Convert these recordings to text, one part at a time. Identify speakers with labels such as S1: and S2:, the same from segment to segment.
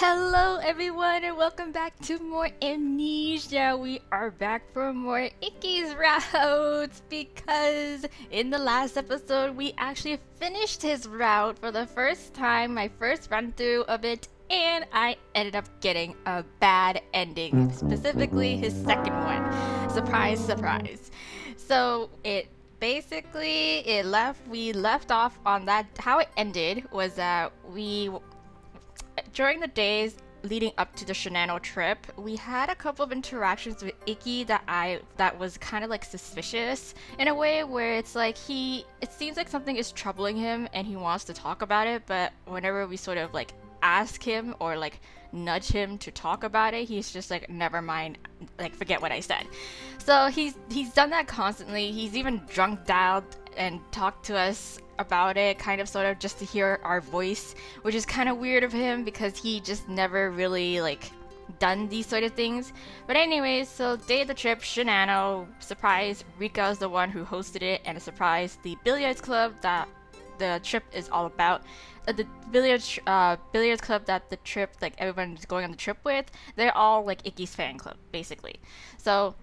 S1: Hello everyone and welcome back to more Amnesia. We are back for more Ikki's routes because in the last episode we actually finished his route for the first time, my first run through of it, and I ended up getting a bad ending, specifically his second one. Surprise, surprise. So we left off on that. How it ended was that during the days leading up to the Shinano trip, we had a couple of interactions with Ikki that was kind of like suspicious in a way where it's like it seems like something is troubling him and he wants to talk about it, but whenever we sort of like ask him or like nudge him to talk about it, he's just like, never mind, like forget what I said. So he's done that constantly. He's even drunk dialed and talked to us about it, kind of sort of just to hear our voice, which is kind of weird of him because he just never really like done these sort of things. But anyways, so day of the trip, Shinano, surprise, Rika is the one who hosted it, and a surprise, the billiards club that the trip is all about. The billiards club that the trip, like everyone's going on the trip with, they're all like Ikki's fan club, basically. So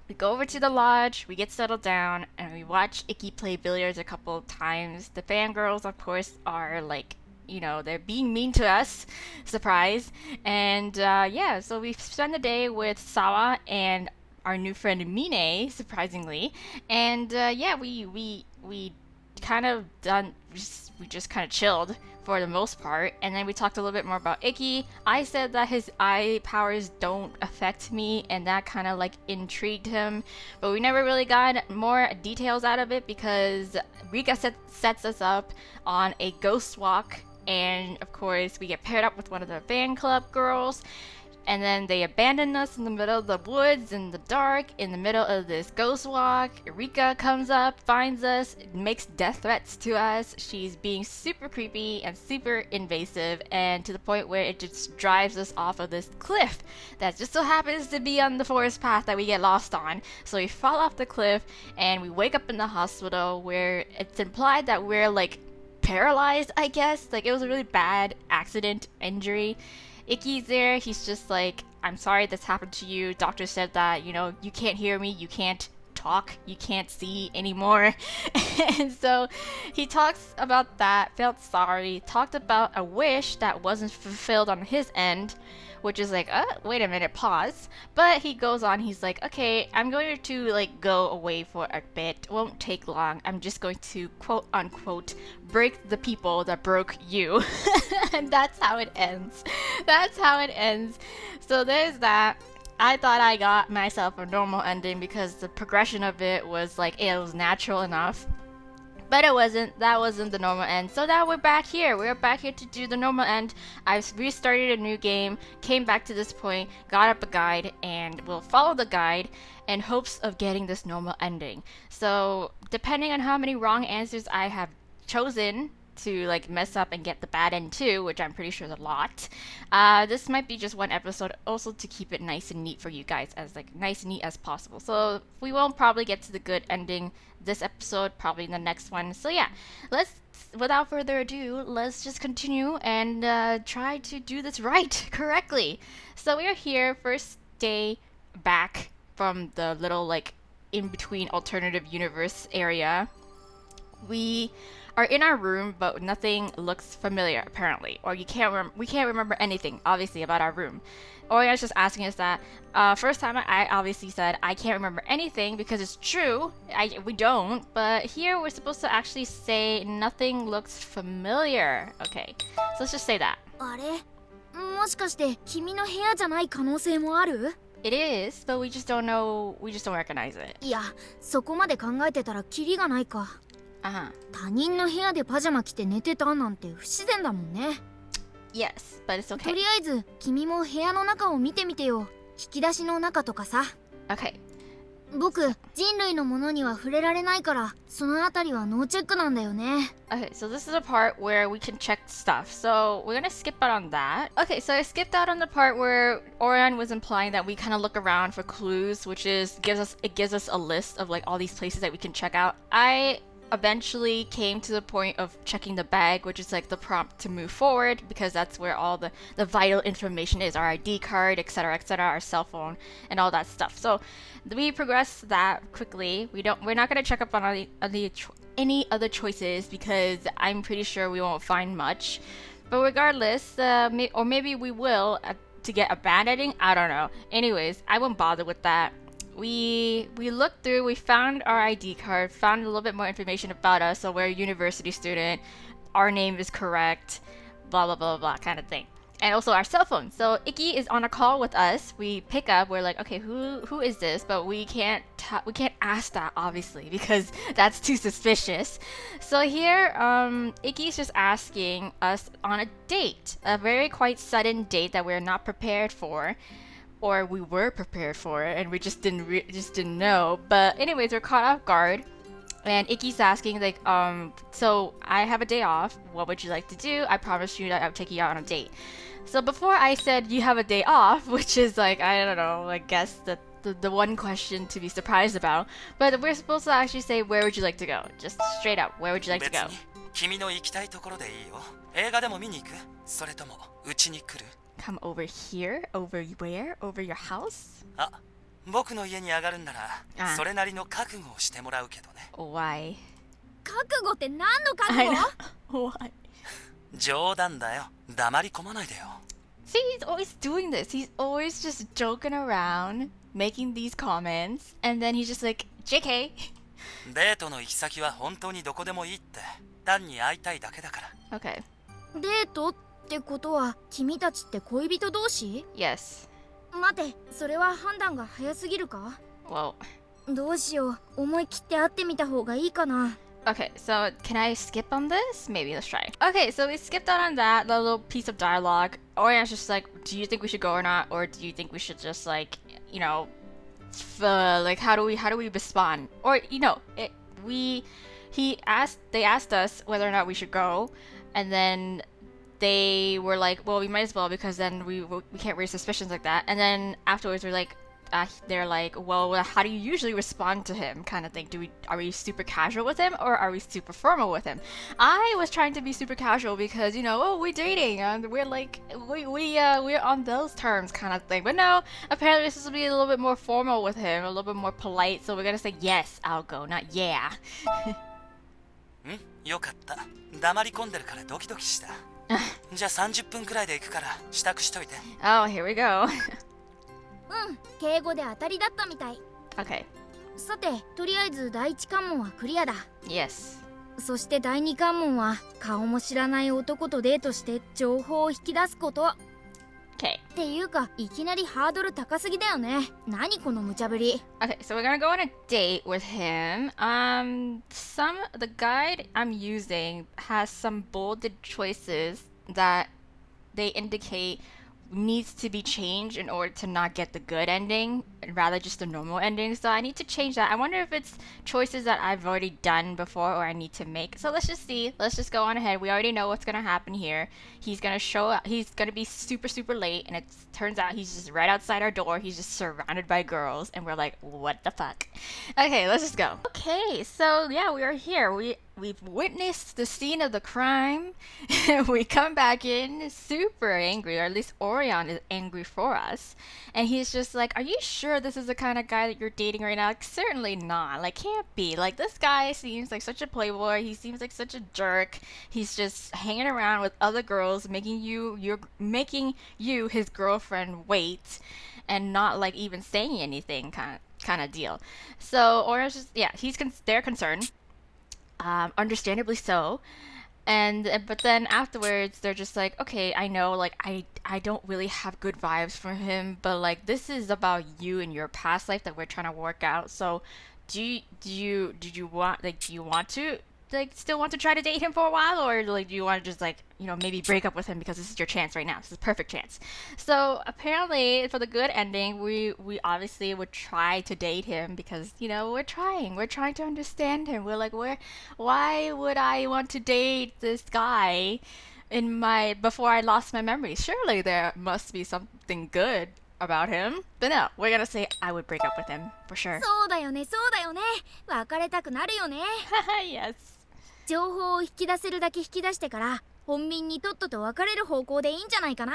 S1: we go over to the lodge, we get settled down, and we watch Ikki play billiards a couple of times. The fangirls, of course, are like, they're being mean to us. Surprise. And yeah, so we spend the day with Sawa and our new friend Mine, surprisingly. And yeah, we kind of we just kind of chilled for the most part, and then we talked a little bit more about Ikki. I said that his eye powers don't affect me, and that kind of like intrigued him, but we never really got more details out of it because Rika sets us up on a ghost walk, and of course we get paired up with one of the fan club girls. And then they abandon us in the middle of the woods, in the dark, in the middle of this ghost walk. Rika comes up, finds us, makes death threats to us. She's being super creepy and super invasive, and to the point where it just drives us off of this cliff that just so happens to be on the forest path that we get lost on. So we fall off the cliff, and we wake up in the hospital where it's implied that we're like paralyzed, I guess. Like it was a really bad accident, injury. Ikki's there, he's just like, I'm sorry this happened to you. Doctor said that, you can't hear me, you can't talk, you can't see anymore. And so he talks about that, felt sorry, talked about a wish that wasn't fulfilled on his end, which is like, wait a minute, pause. But he goes on, he's like, okay, I'm going to like go away for a bit. It won't take long. I'm just going to quote unquote break the people that broke you. And that's how it ends. That's how it ends. So there's that. I thought I got myself a normal ending because the progression of it was like, it was natural enough. But it wasn't. That wasn't the normal end. So now we're back here. We're back here to do the normal end. I've restarted a new game, came back to this point, got up a guide, and we'll follow the guide in hopes of getting this normal ending. So depending on how many wrong answers I have chosen to like mess up and get the bad end too, which I'm pretty sure is a lot. This might be just one episode, also to keep it nice and neat for you guys, as like nice and neat as possible. So we won't probably get to the good ending this episode, probably in the next one. So yeah, without further ado, let's just continue and try to do this right, correctly. So we are here, first day back from the little like in between alternative universe area. We are in our room, but nothing looks familiar apparently, or we can't remember anything obviously about our room. Oriana's just asking us that. First time I obviously said I can't remember anything because it's true. We don't, but here we're supposed to actually say nothing looks familiar. Okay, so let's just say that.
S2: あれもしかして君の部屋じゃない可能性もある
S1: It is, but we just don't know. We just don't recognize it.
S2: いや、そこまで考えてたらキリがないか。他人の部屋でパジャマ着て寝てたなんて不自然だもんね。
S1: Yes, but it's okay.
S2: とりあえず君も部屋の中を見てみてよ。引き出しの中とかさ。
S1: Okay.
S2: 僕、人類のものには触れられないから、そのあたりはノーチェックなんだよね。
S1: Okay, so this is a part where we can check stuff. So we're gonna skip out on that. Okay, so I skipped out on the part where Orion was implying that we kind of look around for clues, which is gives us a list of like all these places that we can check out. I eventually came to the point of checking the bag, which is like the prompt to move forward, because that's where all the vital information is, our ID card, etc., our cell phone, and all that stuff. So we progress that quickly. We're not going to check up on any other choices because I'm pretty sure we won't find much. But regardless, or maybe we will to get a bad ending. I don't know. Anyways, I won't bother with that. We looked through, we found our ID card, found a little bit more information about us, so we're a university student, our name is correct, blah blah blah blah kind of thing. And also our cell phone. So Ikki is on a call with us. We pick up, we're like, okay, who is this? But we can't ask that obviously because that's too suspicious. So here, Ikki's just asking us on a date, a very quite sudden date that we're not prepared for. Or we were prepared for it and we just didn't know. But anyways, we're caught off guard, and Ikki's asking like, so I have a day off. What would you like to do? I promised you that I would take you out on a date. So before I said you have a day off, which is like, I don't know, I guess the one question to be surprised about. But we're supposed to actually say, where would you like to go? Just straight up, where would you like to go?
S3: 君の行きたいところでいいよ。映画でも見に行く？それともうちに来る？
S1: Come over here? Over where? Over your house?
S3: あ、僕の家に上がるんなら、それなりの覚悟をしてもらうけどね。
S1: Why?
S2: 覚悟って何の覚悟？
S1: Why?
S3: 冗談だよ。黙り込まないでよ。
S1: See, he's always doing this. He's always just joking around, making these comments, and then he's just like, JK.
S3: デートの行き先は本当にどこでもいいって。単に会いたいだけだから。
S1: Okay.
S2: デートってことは君たちって恋人同士？
S1: Yes.
S2: 待て、それは判断が早すぎるか？
S1: Well.
S2: どうしよう、思い切って会ってみた方がいいかな。
S1: Okay, so can I skip on this? Maybe let's try. Okay, so we skipped out on that little piece of dialogue. Oriana's just like, do you think we should go or not? Or do you think we should just like, you know, like how do we respond? Or you know, they asked us whether or not we should go, and then they were like, well, we might as well because then we can't raise suspicions like that. And then afterwards we're like, they're like, well, how do you usually respond to him, kind of thing? Are we super casual with him or are we super formal with him? I was trying to be super casual because, you know, oh, we're dating and we're like, we're on those terms, kind of thing. But no, apparently this will be a little bit more formal with him, a little bit more polite. So we're gonna say yes, I'll go, not yeah.
S3: よかった。黙り込んでるからドキドキした。じゃあ30分くらいで行くから支度しといて。
S1: Oh, here we go.
S2: 敬語で当たりだったみたい。
S1: Okay.
S2: さて、とりあえず第一関門はクリアだ。
S1: Yes.
S2: そして第二関門は顔も知らない男とデートして情報を引き出すこと。
S1: Okay.
S2: っていうか、いきなりハードル高すぎだよね。何この無茶ぶり。
S1: Okay, so we're gonna go on a date with him. The guide I'm using has some bolded choices that they indicate needs to be changed in order to not get the good ending, rather just the normal ending. So I need to change that. I wonder if it's choices that I've already done before or I need to make. So let's just see. Let's just go on ahead. We already know what's gonna happen here. He's gonna show up. He's gonna be super late, and it turns out he's just right outside our door. He's just surrounded by girls, and we're like, what the fuck? Okay, let's just go. Okay, so yeah, we are here. We've witnessed the scene of the crime. We come back in super angry, or at least Orion is angry for us. And he's just like, are you sure this is the kind of guy that you're dating right now? Like, certainly not. Like, can't be. Like, this guy seems like such a playboy. He seems like such a jerk. He's just hanging around with other girls, making you his girlfriend wait, and not like even saying anything kind of deal. So Orion's just, yeah, they're concerned. Understandably so. But then afterwards they're just like, okay, I know, like I don't really have good vibes for him, but like this is about you and your past life that we're trying to work out. So do you want to like still want to try to date him for a while, or like do you want to just like, you know, maybe break up with him because this is your chance right now? This is a perfect chance. So apparently for the good ending, we obviously would try to date him because, you know, we're trying to understand him. We're like, why would I want to date this guy before I lost my memory? Surely there must be something good about him. But no, we're gonna say I would break up with him for sure.
S2: そうだよねそうだよね。別れたくなるよね。
S1: Yes.
S2: 情報を引き出せるだけ引き出してから本民にとっとと別れる方向でいいんじゃないかな。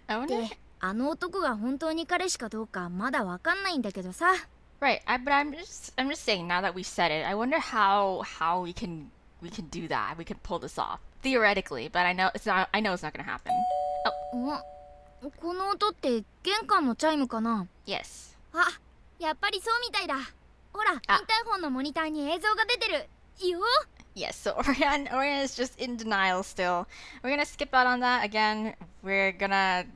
S1: I wonder.
S2: で、あの男が本当に彼氏かどうかまだわかんないんだけどさ。
S1: Right, but I'm just saying now that we said it, I wonder how we can do that. We can pull this off theoretically, but I know it's not gonna happen. Oh,
S2: この音って玄関のチャイムかな。
S1: yes.
S2: あ、やっぱりそうみたいだ。ほら、インターホンのモニターに映像が出てるよ。
S1: Yes, so Orion is just in denial still. We're gonna skip out on that again. We're gonna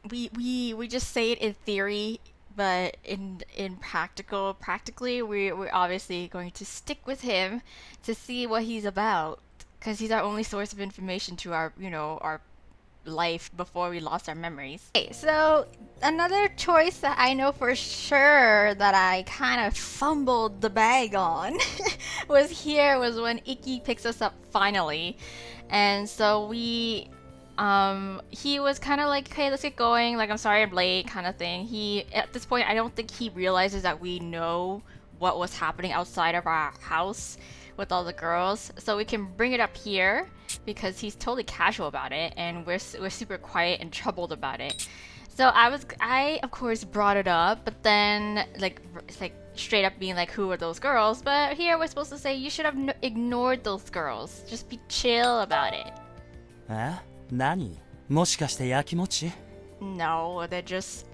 S1: we just say it in theory, but in practically we're obviously going to stick with him to see what he's about, because he's our only source of information to our our life before we lost our memories. Okay, so another choice that I know for sure that I kind of fumbled the bag on was when Ikki picks us up finally. And so he was kind of like, hey, let's get going, like, I'm sorry I'm late kind of thing. At this point, I don't think he realizes that we know what was happening outside of our house with all the girls, so we can bring it up here because he's totally casual about it and we're super quiet and troubled about it. So I of course brought it up, but then it's like straight up being like, who are those girls? But here we're supposed to say you should have ignored those girls. Just be chill about it.
S3: 何？もしかしてやきもち？
S1: No, they're just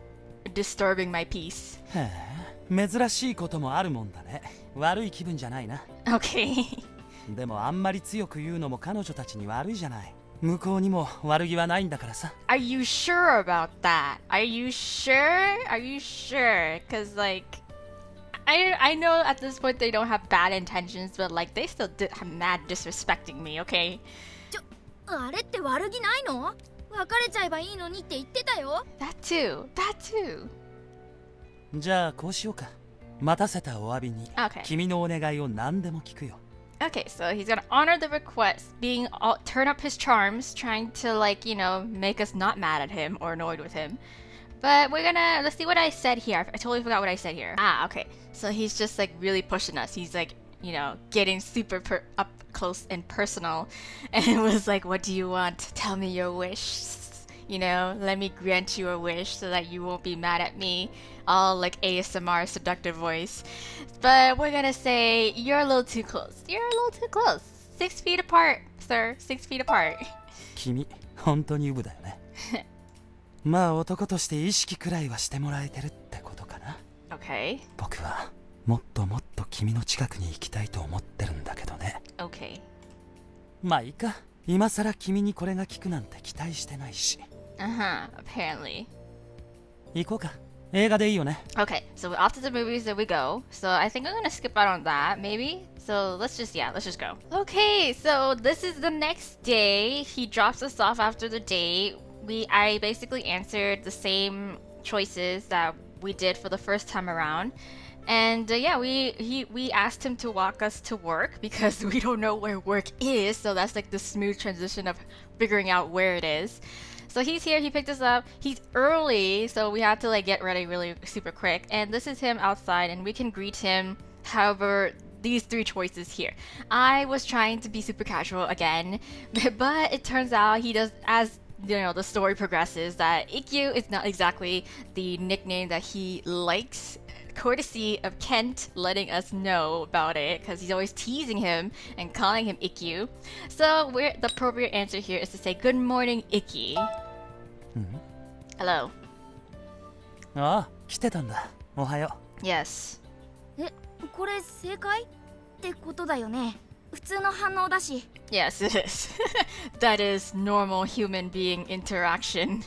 S1: disturbing my peace.
S3: へえ、珍しいこともあるもんだね。悪い気分じゃないな。
S1: Okay.
S3: でもあんまり強く言うのも彼女たちに悪いじゃない。向こうにも悪気はないんだからさ。
S1: Are you sure about that? Are you sure? Are you sure? Because like, I know at this point they don't have bad intentions, but like they still have mad disrespecting me. Okay.
S2: あれって悪気ないの？別れちゃえばいいのにって言ってたよ。
S1: That too. That too.
S3: じゃあこうしようか。待たせたお詫びに、
S1: Okay.
S3: 君のお願いを何でも聞くよ。
S1: Okay, so he's gonna honor the request, turn up his charms, trying to like, make us not mad at him or annoyed with him. But let's see what I said here. I totally forgot what I said here. Okay. So he's just like really pushing us. He's like, getting super up close and personal. And it was like, what do you want? Tell me your wish. Let me grant you a wish so that you won't be mad at me. All like ASMR seductive voice. But we're gonna say, you're a little too close. You're a little too close. 6 feet apart, sir. 6 feet apart.
S3: 君、本当にウブだよね。まあ男として意識くらいはしてもらえてるってことかな。
S1: Okay.
S3: 僕はもっともっと君の近くに行きたいと思ってるんだけどね。
S1: Okay.
S3: まあいいか。今さら君にこれが効くなんて期待してないし。
S1: Apparently.
S3: 行こうか。映画でいいよね。
S1: Okay, so off to the movies that we go. So I think I'm gonna skip out on that, maybe. So let's just go. Okay, so this is the next day. He drops us off after the date. I basically answered the same choices that we did for the first time around. And we asked him to walk us to work because we don't know where work is. So that's like the smooth transition of figuring out where it is. So he's here, he picked us up, he's early, so we had to like get ready really super quick. And this is him outside and we can greet him however these 3 choices here. I was trying to be super casual again, but it turns out he does, as the story progresses, that Ikki is not exactly the nickname that he likes, courtesy of Kent letting us know about it because he's always teasing him and calling him Ikki. So the appropriate answer here is to say, good morning, Ikki. Hello.
S3: ああ、来てたんだ。おはよ
S1: う。Yes.
S2: これ正解ってことだよね。普通の反応だし。
S1: Yes, it is. That is normal human being interaction.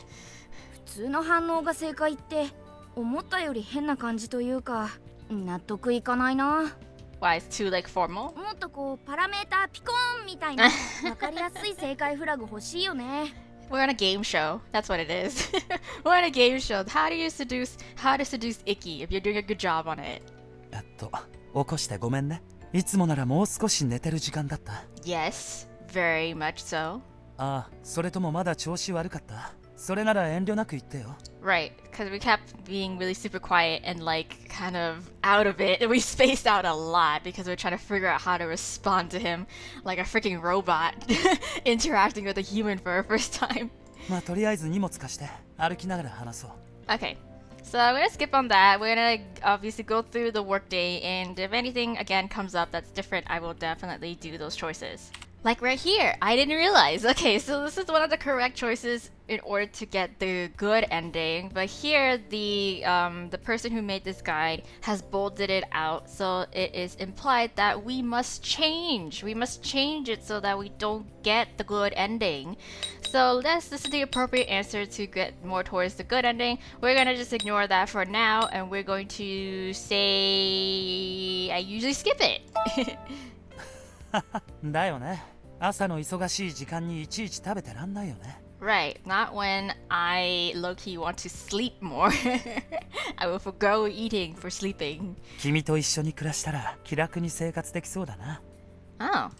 S2: 普通の反応が正解って思ったより変な感じというか、納得いかないな。
S1: Why, it's too like formal?
S2: もっとこうパラメーターピコーンみたいなわかりやすい正解フラグ欲しいよね。
S1: We're on a game show. That's what it is. We're on a game show. How to seduce Ikki if you're doing a good job on it.
S3: 起こしてごめんね。いつもならもう少し寝てる時間だった。
S1: Yes, very much so.
S3: ああ、それともまだ調子悪かった？それなら遠慮なく言ってよ。
S1: Right, because we kept being really super quiet and like kind of out of it. We spaced out a lot because we were trying to figure out how to respond to him like a freaking robot interacting with a human for our first time.
S3: まあとりあえず荷物貸して歩きながら話そう。
S1: Okay, so I'm gonna skip on that. We're gonna obviously go through the workday, and if anything again comes up that's different, I will definitely do those choices. Like right here, I didn't realize. Okay, so this is one of the correct choices in order to get the good ending. But here, the person who made this guide has bolded it out, so it is implied that we must change. We must change it so that we don't get the good ending. So this is the appropriate answer to get more towards the good ending. We're gonna just ignore that for now, and we're going to say I usually skip it.
S3: だよね。朝の忙しい時間にいちいち食べてらんないよね。
S1: Right, not when I low-key want to sleep more. I will forgo eating for sleeping.
S3: 君と一緒に暮らしたら気楽に生活できそうだな。
S1: Oh.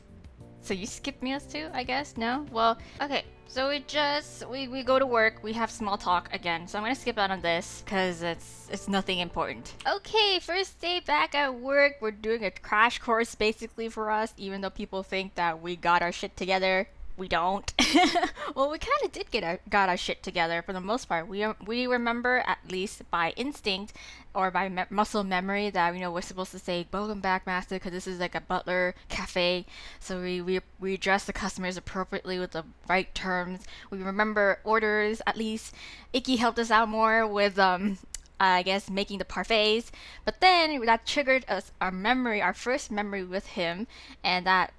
S1: So you skip meals too, I guess? No? Well, okay. So we go to work, we have small talk again. So I'm gonna skip out on this because it's nothing important. Okay, first day back at work. We're doing a crash course basically for us, even though people think that we got our shit together. We don't. Well, we kind of did got our shit together for the most part. We remember at least by instinct or by muscle memory that we're supposed to say "Welcome back, master," because this is like a butler cafe. So we address the customers appropriately with the right terms. We remember orders at least. Ikki helped us out more with I guess making the parfaits, but then that triggered our first memory with him, and that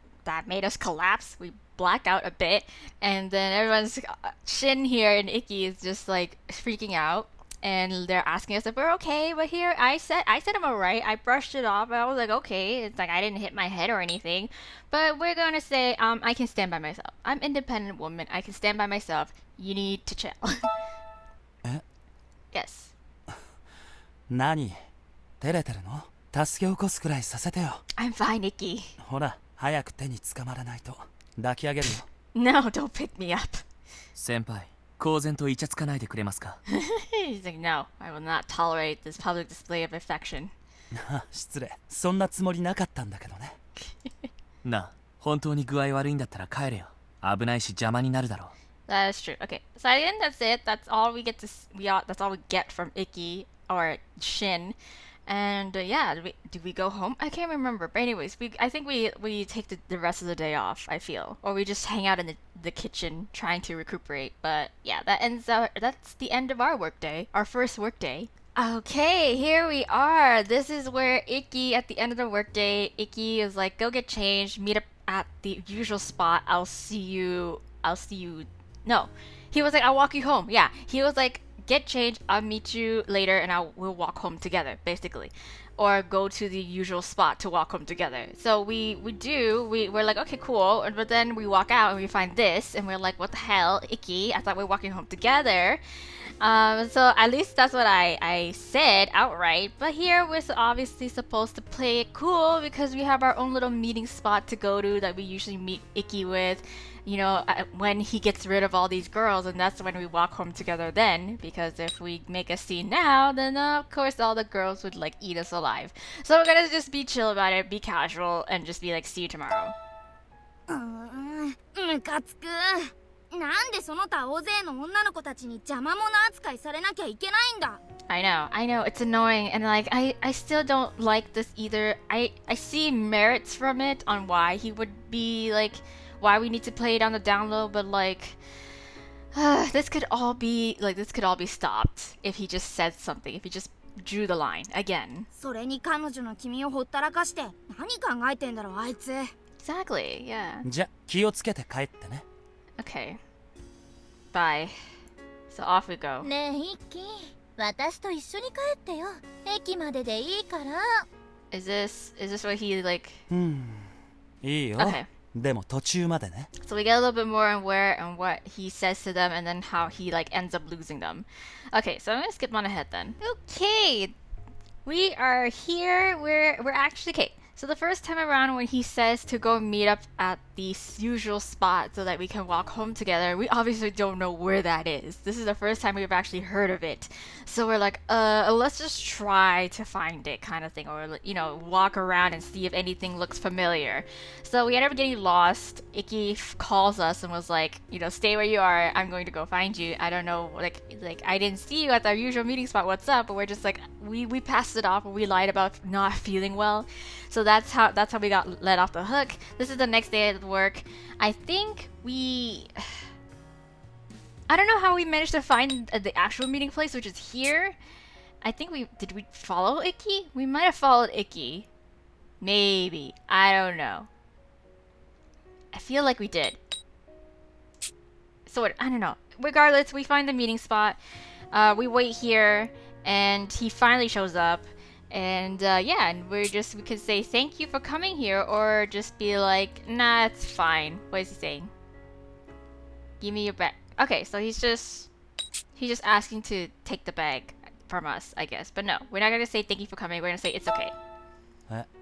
S1: made us collapse. We black out a bit, and then everyone's Shin here and Ikki is just like freaking out, and they're asking us if we're okay. But here I said I'm alright. I brushed it off. I was like, okay. It's like I didn't hit my head or anything, but we're gonna say I can stand by myself. I'm an independent woman. I can stand by myself. You need to chill. Yes.
S3: 何照れてるの？助け起こすくらいさせてよ。
S1: I'm fine, Ikki.
S3: ほら早く手につかまらないと抱き上げるよ。
S1: No, don't pick me up.
S4: 先輩、公然とイチャつかないでくれますか？
S1: He's like, no, I will not tolerate this public display of affection.
S3: 失礼。そんなつもりなかったんだけどね。
S4: なあ、本当に具合悪いんだったら帰れよ。危ないし邪魔になるだろ。
S1: That is true. Okay, so I think that's it. That's all we get that's all we get from Ikki or Shin. And yeah, do we go home? I can't remember. But anyways, I think we take the rest of the day off, I feel. Or we just hang out in the kitchen trying to recuperate. But yeah, that's the end of our workday. Our first workday. Okay, here we are. This is where Ikki, at the end of the workday, Ikki is like, go get changed, meet up at the usual spot. I'll see you. No, he was like, I'll walk you home. Yeah, he was like, get changed, I'll meet you later, and we'll walk home together, basically. Or go to the usual spot to walk home together. So we're like, okay, cool. But then we walk out and we find this, and we're like, what the hell, Ikki? I thought we were walking home together. So at least that's what I said outright. But here we're obviously supposed to play it cool because we have our own little meeting spot to go to that we usually meet Ikki with. When he gets rid of all these girls, and that's when we walk home together then, because if we make a scene now, then of course all the girls would like eat us alive. So we're gonna just be chill about it, be casual, and just be like, see you tomorrow.
S2: ムカつく。なんでその他大勢の女の子たちに邪魔者扱いされなきゃいけないんだ。
S1: I know, it's annoying, and like I still don't like this either. I see merits from it on why he would be like, why we need to play it on the down low, but like this could all be stopped if he just said something, if he just drew the line again.
S2: それに彼女の君をほったらかして何考えてんだろうあいつ。
S1: Exactly, yeah.
S3: じゃ気をつけて帰ってね。
S1: Okay. Bye. So off we go.
S2: ねえイッキー、私と一緒に帰ってよ。駅まででいいから。
S1: Is this what he like?
S3: いいよ。
S1: Okay.
S3: でも途中までね。
S1: So we get a little bit more on where and what he says to them, and then how he like ends up losing them. Okay, so I'm gonna skip on ahead then. Okay, we are here. We're actually okay. So the first time around when he says to go meet up at the usual spot so that we can walk home together, we obviously don't know where that is. This is the first time we've actually heard of it. So we're like, let's just try to find it kind of thing, or, you know, walk around and see if anything looks familiar. So we ended up getting lost. Ikki calls us and was like, you know, stay where you are. I'm going to go find you. I don't know, like I didn't see you at the usual meeting spot. What's up? But we're just like, we passed it off and we lied about not feeling well. So that's how we got let off the hook. This is the next day at work. I think I don't know how we managed to find the actual meeting place, which is here. I think did we follow Ikki? We might have followed Ikki. Maybe. I don't know. I feel like we did. So I don't know. Regardless, we find the meeting spot. We wait here, and he finally shows up. And yeah, and we can say thank you for coming here, or just be like, nah, it's fine. What is he saying? Give me your bag. Okay, so he's just asking to take the bag from us, I guess. But no, we're not gonna say thank you for coming. We're gonna say it's okay.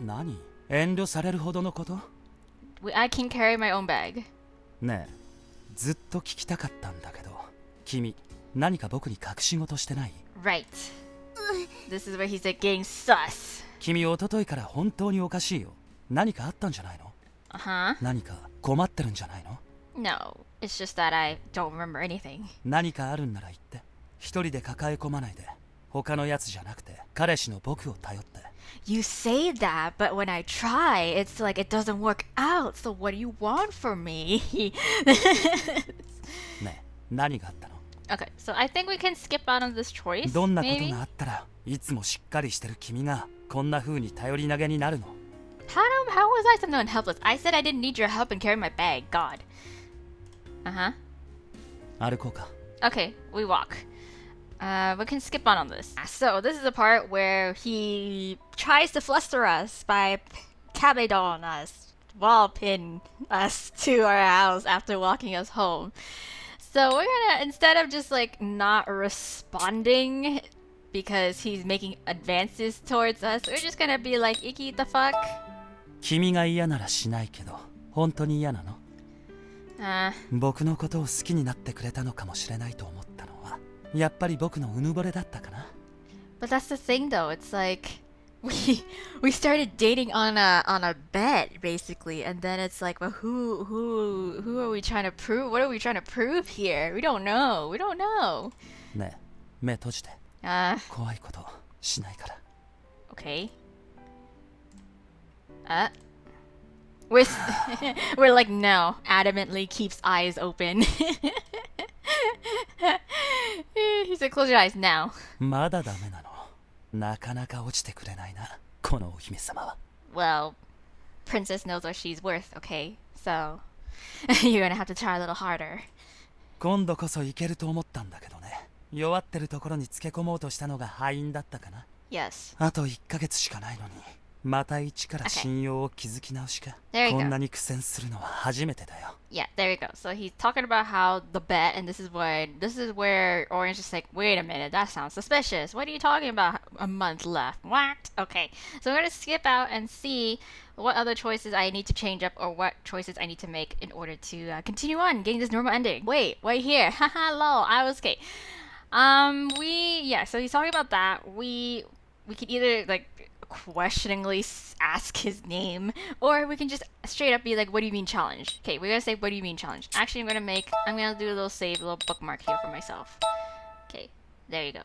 S3: 何？遠慮されるほどのこと？
S1: I can carry my own bag.
S3: ねえ、ずっと聞きたかったんだけど、君何か僕に隠し事してない？
S1: Right. This is where he's like getting sus.
S3: 君一昨日から本当におかしいよ。何かあったんじゃないの？
S1: Uh-huh.
S3: 何か困ってるんじゃないの？
S1: No, it's just that I don't remember anything.
S3: 何かあるんなら言って。一人で抱え込まないで。他のやつじゃなくて、彼氏の僕を頼って。
S1: You say that, but when I try, it's like it doesn't work out. So what do you want from me?
S3: ねえ、何があったの？
S1: Okay, so I think we can skip out on this choice.
S3: どんなこと
S1: maybe?
S3: があったらいつもしっかりしてる君がこんな風に頼り投げになるの？
S1: How was I someone helpless? I said I didn't need your help in carrying my bag. God. Uh-huh.
S3: 歩こうか。
S1: Okay, we walk. We can skip on this. So this is the part where he tries to fluster us by cabedon us, wall pin us to our house after walking us home. So we're gonna, instead of just like not responding because he's making advances towards us, we're just gonna be like, Ikki, the fuck?
S3: 君が嫌ならしないけど、本当に嫌なの？僕のことを好きになってくれたのかもしれないと思ったのは、やっぱり僕のうぬぼれだったかな。
S1: But that's the thing though, it's like we started dating on a bet basically, and then it's like, well, who are we trying to prove? What are we trying to prove here? We don't know.
S3: ねえ、目閉じて。怖いことしないから。
S1: Okay. We're we're like, no, adamantly keeps eyes open. He said, close your eyes now.
S3: まだダメなの。なかなか落ちてくれないな、このお姫様は。
S1: Well, Princess knows what she's worth, okay? So, you're gonna have to try a little harder.
S3: 今度こそいけると思ったんだけどね。弱ってるところにつけ込もうとしたのが敗因だったかな。
S1: Yes.
S3: あと1ヶ月しかないのに、また一から信用を築き直しか。
S1: There you go.
S3: こんなに苦戦するのは初めてだよ。
S1: Yeah, there we go. So he's talking about how the bet, and this is where Orange is like, wait a minute, that sounds suspicious. What are you talking about? A month left. What? Okay. So we're gonna skip out and see what other choices I need to change up, or what choices I need to make in order to continue on getting this normal ending. Wait here. Haha, lol. I was okay. So he's talking about that. We could either like questioningly ask his name, or we can just straight up be like, what do you mean challenge? Okay, we're gonna say, what do you mean challenge? Actually, I'm gonna do a little save, a little bookmark here for myself. Okay, there you go.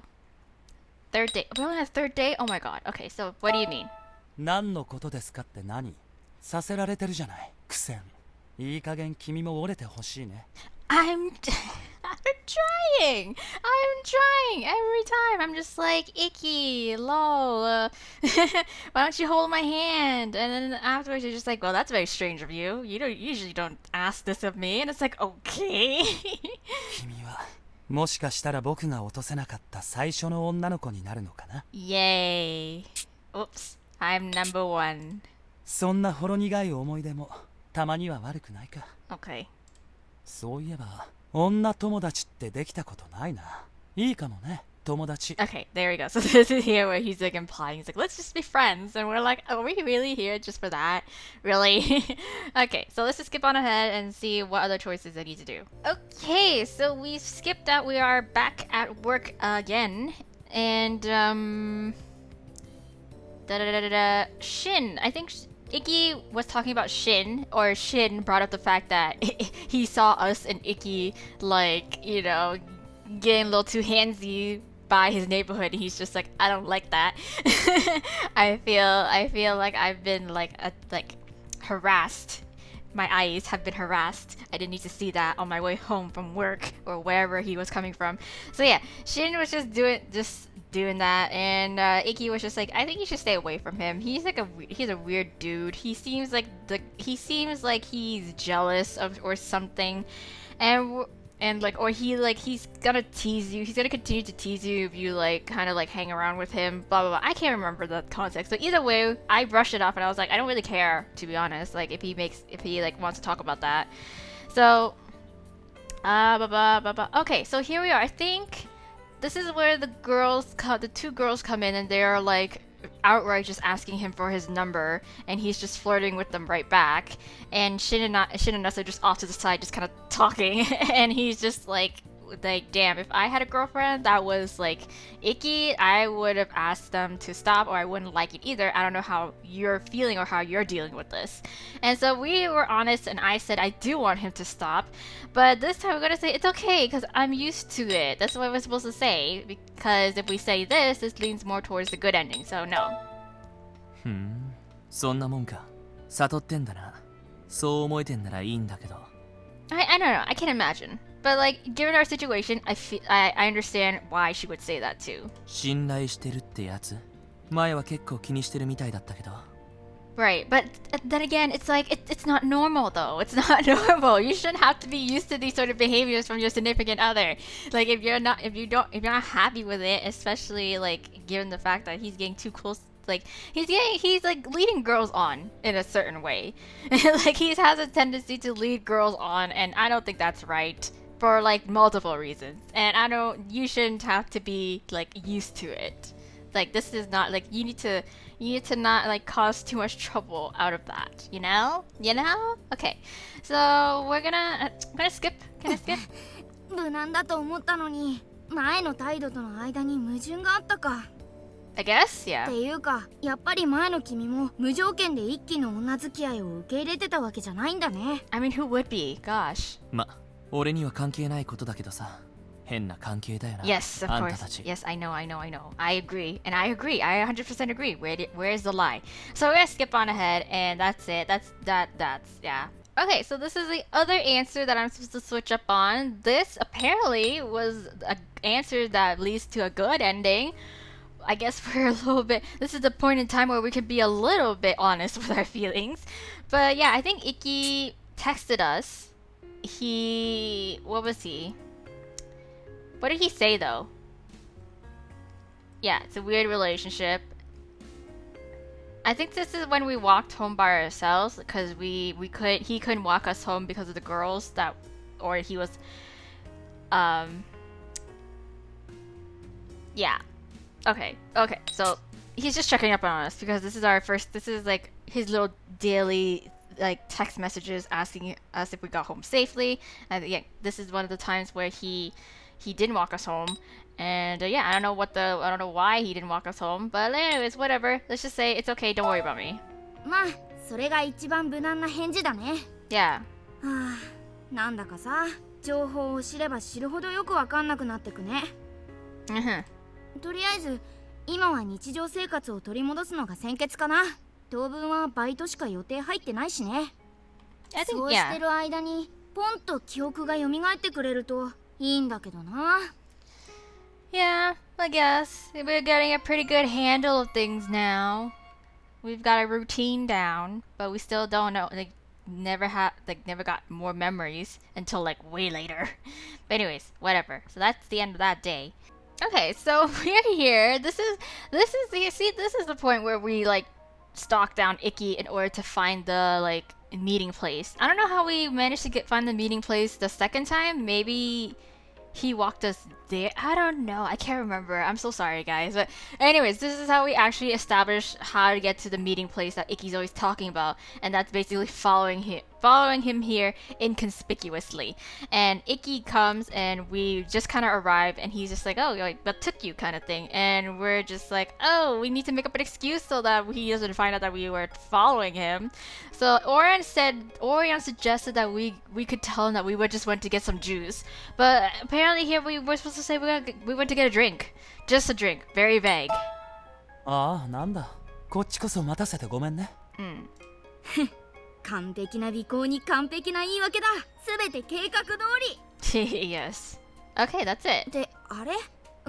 S1: Third day. We only have third day? Oh my god. Okay, so what do you mean?
S3: 何のことですかって何？させられてるじゃない、苦戦。いい加減君も折れてほしいね。
S1: I'm trying every time. I'm just like, Ikki, lol, why don't you hold my hand? And then afterwards you're just like, well, that's very strange of you. You usually don't ask this of me. And it's like, okay.
S3: 君はもしかしたら僕が落とせなかった最初の女の子になるのかな。
S1: Yay. Oops, I'm number one.
S3: そんなほろ苦い思い出もたまには悪くないか。
S1: Okay.
S3: そういえば女友達ってできたことないな。いいかもね。友達.
S1: Okay, there we go. So this is here where he's like implying, he's like, let's just be friends. And we're like, are we really here just for that? Really? Okay, so let's just skip on ahead and see what other choices I need to do. Okay, so we've skipped out. We are back at work again. And, Shin. I think Ikki was talking about Shin, or Shin brought up the fact that he saw us and Ikki, like, you know, getting a little too handsy by his neighborhood, and he's just like, I don't like that. I feel like I've been like harassed. My eyes have been harassed. I didn't need to see that on my way home from work or wherever he was coming from. So yeah, Shin was just doing that, and Ikki was just like, I think you should stay away from him. He's like he's a weird dude. He seems like he's jealous of or something, and like, or he's gonna tease you. He's gonna continue to tease you if you like kind of like hang around with him. Blah blah blah. I can't remember the context, but either way, I brushed it off and I was like, I don't really care, to be honest. Like if he like wants to talk about that. So, okay, so here we are. I think this is where the two girls come in, and they're like outright just asking him for his number, and he's just flirting with them right back. And Shin and us are just off to the side, just kind of talking, and he's just like, damn, if I had a girlfriend that was like Ikki, I would have asked them to stop, or I wouldn't like it either. I don't know how you're feeling or how you're dealing with this. And so we were honest, and I said I do want him to stop, but this time we're gonna say it's okay because I'm used to it. That's what we're supposed to say, because if we say this leans more towards the good ending. So no.
S4: そんなもんか。悟ってんだな。そう思えてんならいいんだけど。
S1: I don't know. I can't imagine. But like, given our situation, I understand why she would say that too.
S4: 信頼してるってやつ。前は結構気にしてるみたいだったけど。
S1: Right, but then again, it's like it's not normal though. It's not normal. You shouldn't have to be used to these sort of behaviors from your significant other. Like if you're not happy with it, especially like given the fact that he's getting too close. Like he's like leading girls on in a certain way. Like he has a tendency to lead girls on, and I don't think that's right for like multiple reasons. And you shouldn't have to be like used to it. Like this is not like you need to not like cause too much trouble out of that, you know? Okay. So I'm gonna skip. Can I skip?
S2: 無難だと思ったのに、前の態度との間に矛盾があったか。
S1: I guess, yeah.
S2: っていうか、やっぱり前の君も無条件で一気の女付き合いを受け入れてたわけじゃないんだね。
S1: I mean, who would be? Gosh.
S4: 俺には関係ないことだけどさ。変な関係だよな。
S1: Yes, of course. Yes, I know. I agree. And I agree. I 100% agree. Where's the lie? So we're gonna skip on ahead, and that's it. That's yeah. Okay, so this is the other answer that I'm supposed to switch up on. This apparently was an answer that leads to a good ending. I guess for a little bit. This is the point in time where we can be a little bit honest with our feelings. But yeah, I think Ikki texted us. What was he? What did he say though? Yeah, it's a weird relationship. I think this is when we walked home by ourselves because he couldn't walk us home because of the girls or he was yeah. Okay. So he's just checking up on us because this is like his little daily like text messages asking us if we got home safely. And yeah, this is one of the times where he didn't walk us home. And yeah, I don't know why he didn't walk us home, but anyways, whatever. Let's just say it's okay, don't worry about me.
S2: まあ、それが一番無難な返事だね。
S1: Yeah.
S2: はあ、なんだかさ、情報を知れば知るほどよくわかんなくなってくね。とりあえず、今は日常生活を取り戻すのが先決かな。当分はバイトしか予定入ってないしね。そうしてる間に、ポンと記憶が蘇ってくれるといいんだけどな。
S1: Yeah, I guess. We're getting a pretty good handle of things now. We've got a routine down, but we still don't know, never got more memories until like way later. But anyways, whatever. So that's the end of that day. Okay, so we're here. This is the point where we like stalk down Ikki in order to find the like meeting place. I don't know how we managed to find the meeting place the second time. Maybe he walked us there. I don't know. I can't remember. I'm so sorry, guys. But anyways, this is how we actually establish how to get to the meeting place that Ikki's always talking about, and that's basically following him here inconspicuously. And Ikki comes, and we just kind of arrive, and he's just like, "Oh, like what took you?" kind of thing, and we're just like, "Oh, we need to make up an excuse so that he doesn't find out that we were following him." So Orion suggested that we could tell him that we just went to get some juice, but apparently here we were supposed to say we went to get a drink, just a drink, very vague.
S3: ああ、なんだ。こっちこそ待たせてごめんね。
S2: 完璧な尾行に完璧な言い訳だ。すべて計画通
S1: り。Yes. Okay, that's it.
S2: で、あれ？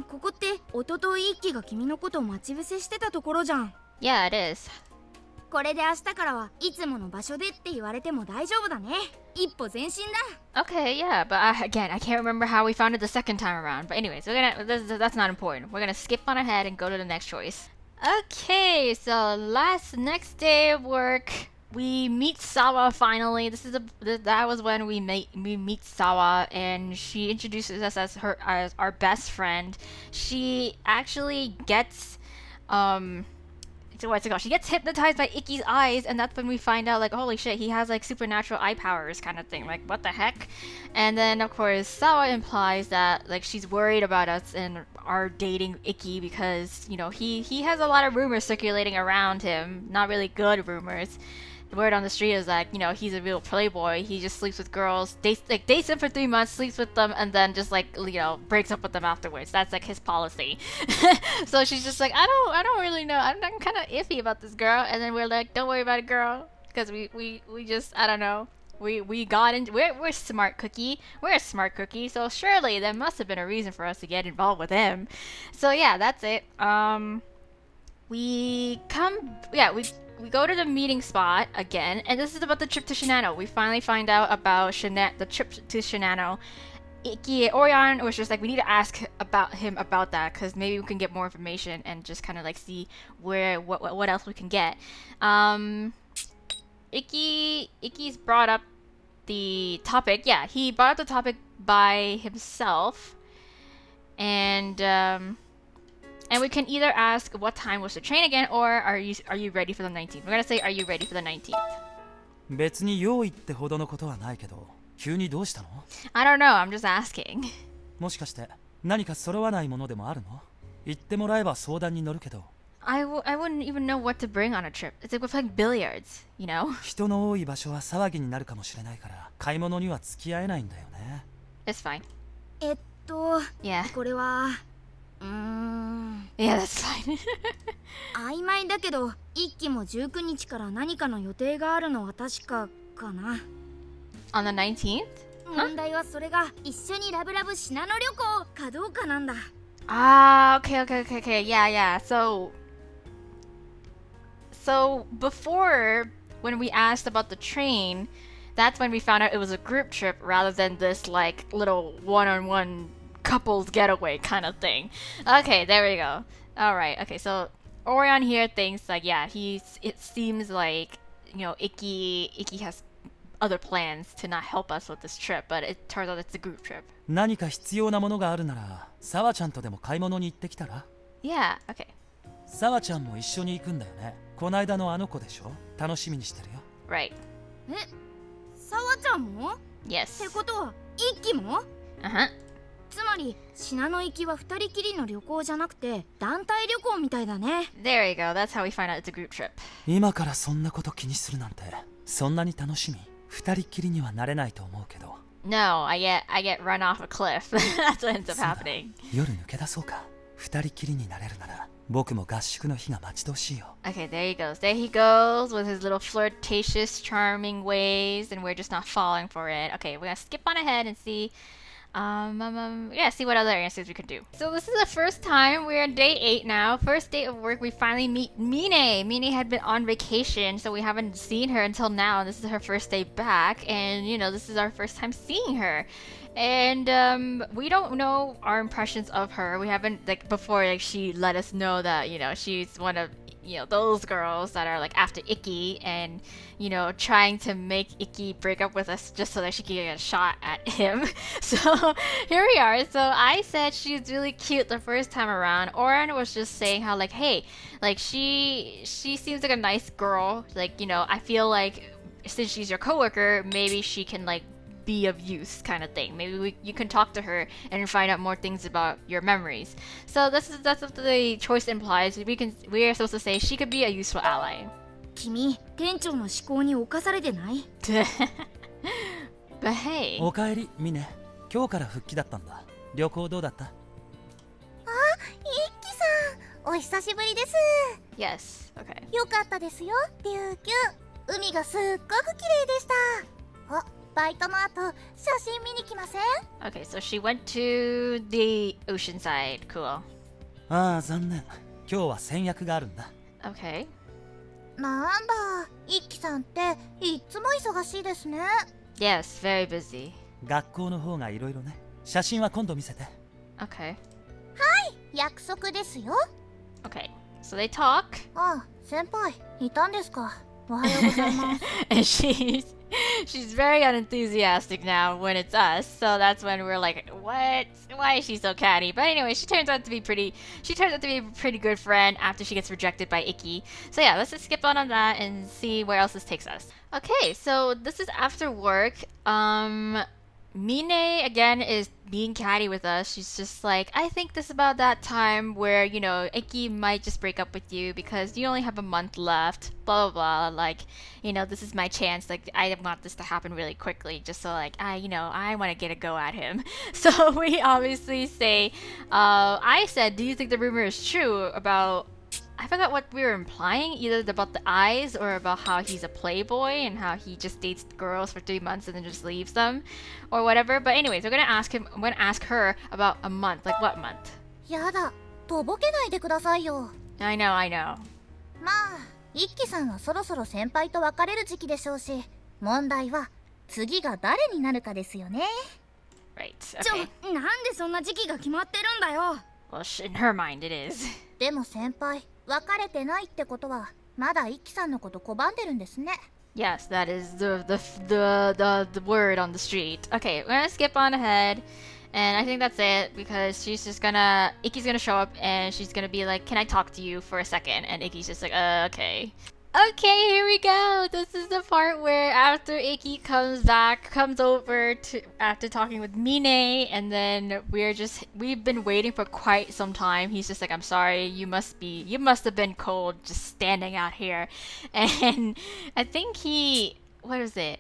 S2: ここって一昨日一輝が君のことを待ち伏せしてたところじゃん。
S1: Yeah, it is.
S2: これで明日からはいつもの場所でって言われても大丈夫だね。一歩前進だ。
S1: Okay, yeah, but again, I can't remember how we found it the second time around. But anyways, that's not important. We're gonna skip on ahead and go to the next choice. Okay, so next day of work, we meet Sawa finally. That was when we meet Sawa, and she introduces us as our best friend. She actually gets she gets hypnotized by Ikki's eyes, and that's when we find out, like, holy shit, he has like supernatural eye powers kind of thing. Like, what the heck? And then of course Sawa implies that like she's worried about us and our dating Ikki because, you know, he has a lot of rumors circulating around him, not really good rumors. The word on the street is like, you know, he's a real playboy. He just sleeps with girls, dates them for 3 months, sleeps with them, and then just like, you know, breaks up with them afterwards. That's like his policy. So she's just like, I don't really know. I'm kind of iffy about this girl. And then we're like, don't worry about it, girl, because we just, I don't know. We got into we're smart cookie. We're a smart cookie. So surely there must have been a reason for us to get involved with him. So yeah, that's it. We go to the meeting spot again, and this is about the trip to Shinano. We finally find out about the trip to Shinano. Orion was just like, we need to ask him about that, because maybe we can get more information and just kind of like see what else we can get. Ikki's brought up the topic. Yeah, he brought up the topic by himself, and we can either ask what time was the train again, or are you ready for the 19th? We're gonna say, are you ready for the 19th?
S3: 別に用意ってほどのことはないけど、急にどうしたの？
S1: I don't know, I'm just asking.
S3: もしかして何か揃わないものでもあるの？言ってもらえば相談に乗るけど。
S1: I wouldn't even know what to bring on a trip. It's like we're playing billiards, you know?
S3: 人の多い場所は騒ぎになるかもしれないから、買い物には付き合えないんだよね。
S1: It's fine. Yeah.
S2: これは
S1: Yeah, that's fine.
S2: 曖昧だけど、一輝も19日から何かの予定があるのは確かかな。
S1: On the 19th?
S2: 問題はそれが一緒にラブラブ信濃旅行かどうかなんだ。
S1: Okay. Yeah. So before, when we asked about the train, that's when we found out it was a group trip rather than this like little one-on-one couples getaway kind of thing. Okay, there we go. Alright, okay, so Orion here thinks like, yeah, it seems like, you know, Ikki has other plans to not help us with this trip, but it turns out it's a group trip.
S3: 何か必要なものがあるなら、サワちゃんとでも買い物に行ってきたら？
S1: Yeah, okay.
S3: サワちゃんも一緒に行くんだよね。こないだのあの子でしょ？楽しみにしてるよ。
S1: Right.
S2: サワちゃんも？
S1: Yes.
S2: ってことは、一輝も？
S1: Uh-huh.
S2: つまり、信濃行きは二人きりの旅行じゃなくて、団体旅行みたいだね。
S1: There you go. That's how we find out it's a group trip.
S3: 今からそんなこと気にするなんて、そんなに楽しみ？二人きりにはなれないと思うけど。
S1: No, I get run off a cliff. That's what ends up happening.
S3: 夜抜け出そうか。二人きりになれるなら、僕も合宿の日が待ち遠しいよ。
S1: Okay, there he goes. There he goes with his little flirtatious, charming ways, and we're just not falling for it. Okay, we're gonna skip on ahead and see. See what other answers we could do. So this is the first time we're on day 8 now. First day of work, we finally meet Mine. Mine had been on vacation, so we haven't seen her until now. This is her first day back, and you know, this is our first time seeing her. And we don't know our impressions of her. We haven't, like, before, like, she let us know that, you know, she's one of those girls that are like after Ikki and, trying to make Ikki break up with us just so that she can get a shot at him. So here we are. So I said she's really cute the first time around. Oren was just saying how like, hey, like she seems like a nice girl. Like, I feel like since she's your coworker, maybe she can like be of use kind of thing. Maybe you can talk to her and find out more things about your memories. So that's what the choice implies. We are supposed to say she could be a useful ally.
S2: 君、店長の思考に侵されてない？
S1: But hey.
S3: おかえり、ミネ。今日から復帰だったんだ。旅行どうだった？
S5: あ、一輝さん、お久しぶりです。
S1: Yes, okay.
S5: よかったですよ、リュウキュウ。海がすっごく綺麗でした。あ、バイトの後、写真見に来ません？
S1: Okay, so she went to the ocean side. Cool.
S3: ああ、残念。今日は先約があるんだ。
S1: Okay.
S5: なんだ、一輝さんっていっつも忙しいですね。
S1: Yes, very busy.
S3: 学校の方がいろいろね。写真は今度見せて。
S1: Okay.
S5: はい、約束ですよ。
S1: Okay. So they talk.
S5: あ、先輩、いたんですか。おはようございます。
S1: And she's very unenthusiastic now when it's us. So that's when we're like, what? Why is she so catty? But anyway, she turns out to be a pretty good friend after she gets rejected by Ikki. So yeah, let's just skip on that and see where else this takes us. Okay, so this is after work. Mine again is being catty with us. She's just like, I think this is about that time where, Ikki might just break up with you because you only have a month left, blah blah blah. Like, this is my chance. Like, I want this to happen really quickly just so like I want to get a go at him. So we obviously say, I said, do you think the rumor is true about, I forgot what we were implying, either about the eyes or about how he's a playboy and how he just dates girls for 3 months and then just leaves them or whatever. But anyways, I'm gonna ask her about a month. Like what month?
S5: やだ、とぼけないでくださいよ。
S1: I know.
S5: まあ、一輝さんはそろそろ先輩と別れる時期でしょうし、問題は次が誰になるかですよね。
S1: Right. Okay.
S2: なんでそんな時期が決まってるんだよ。
S1: Well, in her mind it is.
S5: でも先輩、別れてないってことはまだ一輝さんのこと拒んでるんですね。
S1: Yes, that is the word on the street. Okay, we're gonna skip on ahead. And I think that's it because Ikki's gonna show up and she's gonna be like, can I talk to you for a second? And Ikki's just like, okay. Okay, here we go. This is the part where after Ikki comes over to after talking with Mine, and then we've been waiting for quite some time. He's just like, I'm sorry, you must have been cold just standing out here. And I think what is it?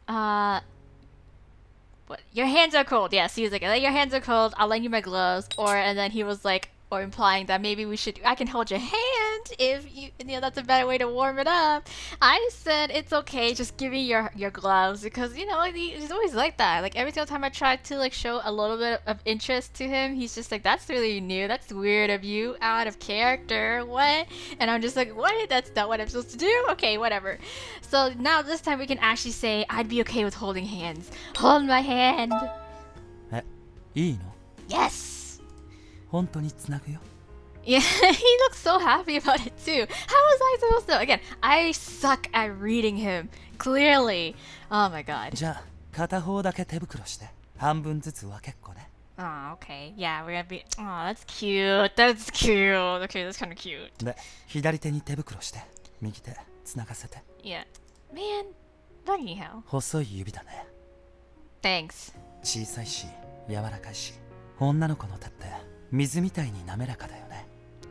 S1: What? Your hands are cold. Yes, he was like, your hands are cold. I'll lend you my gloves. And then he was like, or implying that maybe I can hold your hand if that's a better way to warm it up. I said it's okay, just give me your gloves because he's always like that. Like every single time I try to like show a little bit of interest to him, he's just like, that's really new, that's weird of you, out of character, what? And I'm just like, what? That's not what I'm supposed to do? Okay, whatever. So now this time we can actually say I'd be okay with holding hands. Hold my hand.
S3: いいの？
S1: Yes.
S3: 本当につなぐよ。
S1: Yeah, he looks so happy about it too. How was I supposed to? Again, I suck at reading him. Clearly. Oh my god.
S3: じゃあ、片方だけ手袋して、半分ずつ分けっこね。
S1: Oh, okay. Yeah, we're gonna be... Oh, that's cute. That's cute. Okay, that's kind of cute.
S3: で、左手に手袋して、右手つながせて。
S1: Yeah. Man, funny how.
S3: 細い指だね。
S1: Thanks.
S3: 小さいし、柔らかいし、女の子の手って水みたいに滑らかだよね。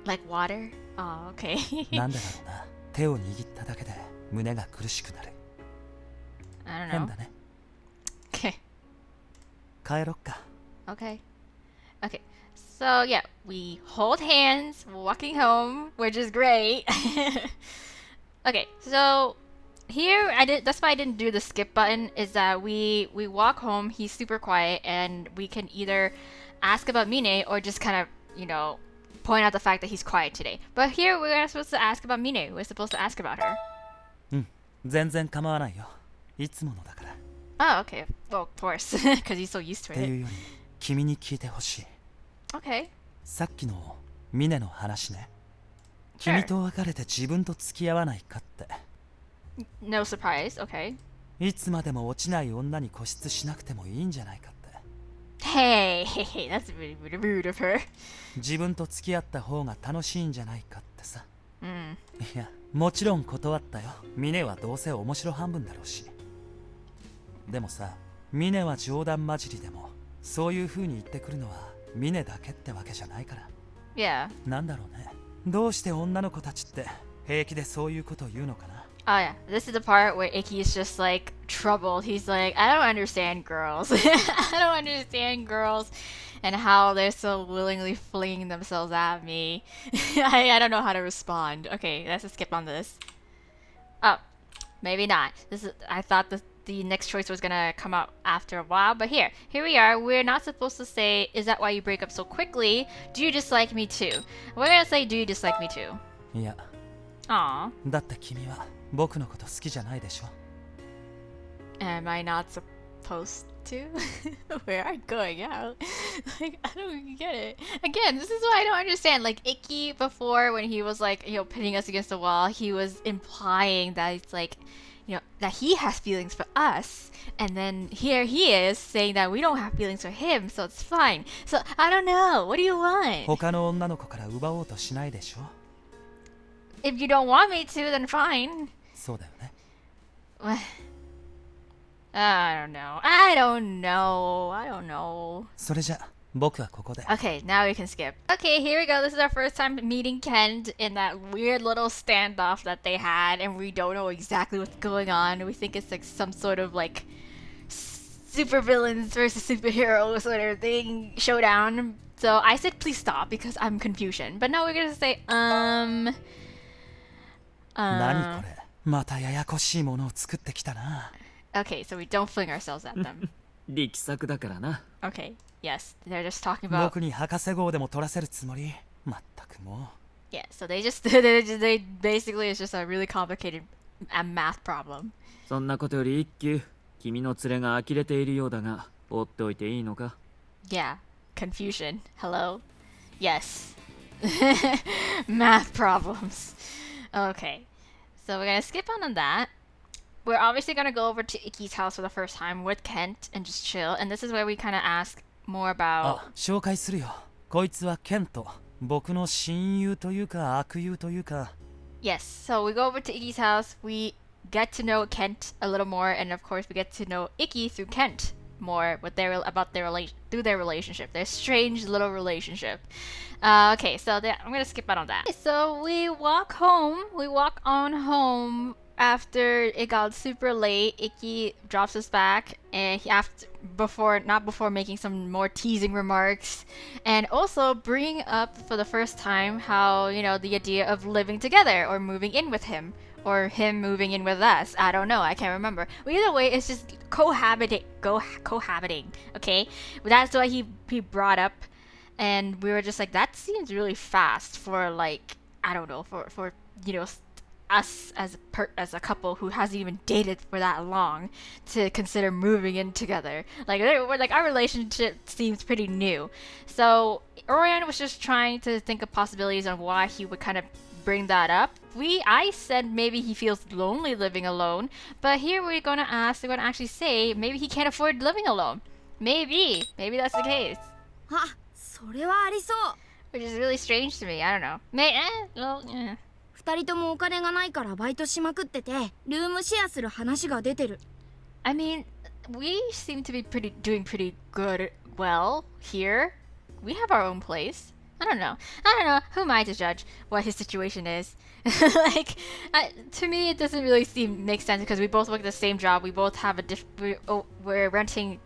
S1: Like water? Oh, okay.
S3: なんでだろうな。手を握っただけで胸が苦しくなる。
S1: I don't
S3: 変
S1: know.
S3: だね。
S1: Okay.
S3: 帰ろっか。
S1: Okay. Okay. So, yeah, we hold hands walking home, which is great. Okay, so here that's why I didn't do the skip button, is that we walk home, he's super quiet, and we can either ask about Mine or just kind of, point out the fact that he's quiet today. But here we're not supposed to ask about Mine, we're supposed to ask about her.
S3: 全然構わないよ。いつものだから。
S1: Oh, okay. Well, of course, because he's so used
S3: って
S1: to
S3: いう
S1: it.
S3: より、君に聞いてほしい。
S1: Okay.
S3: さっきのミネの話ね。君と別れて自分と付き合わないかって。
S1: No surprise, okay.
S3: いつまでも落ちない女に固執しなくてもいいんじゃないかって。
S1: Hey, that's really rude of her.
S3: 自分と付き合った方が楽しいんじゃないかってさ。
S1: Mm.
S3: いや、もちろん断ったよ。ミネはどうせ面白半分だろうし。でもさ、ミネは冗談交じりでも、そういう風に言ってくるのはミネだけってわけじゃないから。
S1: Yeah.
S3: なんだろうね。どうして女の子たちって平気でそういうことを言うのかな。
S1: Oh yeah, this is the part where Ikki is just like troubled. He's like, I don't understand girls. I don't understand girls and how they're so willingly flinging themselves at me. I don't know how to respond. Okay, let's just skip on this. Oh, maybe not. I thought the next choice was gonna come out after a while, but here we are. We're not supposed to say, is that why you break up so quickly? Do you dislike me too? We're gonna say, do you dislike me too?
S3: いや、
S1: Aw.
S3: だって君は僕のこと好きじゃないでしょ。
S1: Am I not supposed to? Where are you going out? Like, I don't get it. Again, this is what I don't understand. Like, Ikki before, when he was like, pitting us against the wall, he was implying that it's like, that he has feelings for us. And then here he is saying that we don't have feelings for him, so it's fine. So, I don't know. What do you want?
S3: 他の女の子から奪おうとしないでしょ。
S1: If you don't want me to, then fine.
S3: そうだよね。
S1: I don't know.
S3: それじゃ、僕はここで。
S1: Okay, now we can skip. Okay, here we go. This is our first time meeting Kent in that weird little standoff that they had, and we don't know exactly what's going on. We think it's like some sort of like supervillains versus superheroes sort of thing showdown. So I said please stop because I'm confusion. But now we're gonna say
S3: 何これ、またややこしいものを作ってきたな。
S1: Okay, so we don't fling ourselves at them.
S4: 力作だからな。
S1: Okay, yes, they're just talking about.
S3: 僕に博士号でも取らせるつもり。まったくもう。
S1: Yeah, so they basically it's just a really complicated math problem.
S4: そんなことより一休、君の連れが呆れているようだが、放っておいていいのか？
S1: Yeah, confusion. Hello? Yes. Math problems. Okay, so we're gonna skip on that. We're obviously gonna go over to Ikki's house for the first time with Kent and just chill. And this is where we kind of ask more about.
S3: あ、紹介するよ。こいつはケント。僕の親友というか悪友というか。
S1: Yes, so we go over to Ikki's house. We get to know Kent a little more, and of course we get to know Ikki through Kent more with their relationship, their strange little relationship. Okay, so I'm gonna skip out on that. So we walk on home after it got super late. Ikki drops us back, and not before making some more teasing remarks, and also bringing up for the first time how the idea of living together or moving in with him. Or him moving in with us. I don't know. I can't remember. But either way, it's just cohabiting. Okay? But that's what he brought up. And we were just like, that seems really fast for like, I don't know, for us as a couple who hasn't even dated for that long to consider moving in together. Like our relationship seems pretty new. So Orion was just trying to think of possibilities on why he would kind of bring that up. I said maybe he feels lonely living alone, but here we're gonna actually say maybe he can't afford living alone. Maybe that's the case.
S2: あ、それはありそう。
S1: Which is really strange to me. I don't know.
S2: 二人ともお金がないからバイトしまくってて、ルームシェアする話が出てる。
S1: I mean, we seem to be doing pretty good. Well, here we have our own place. I don't know. Who am I to judge what his situation is? To me, it doesn't really make sense because we both work the same job. We both have we're renting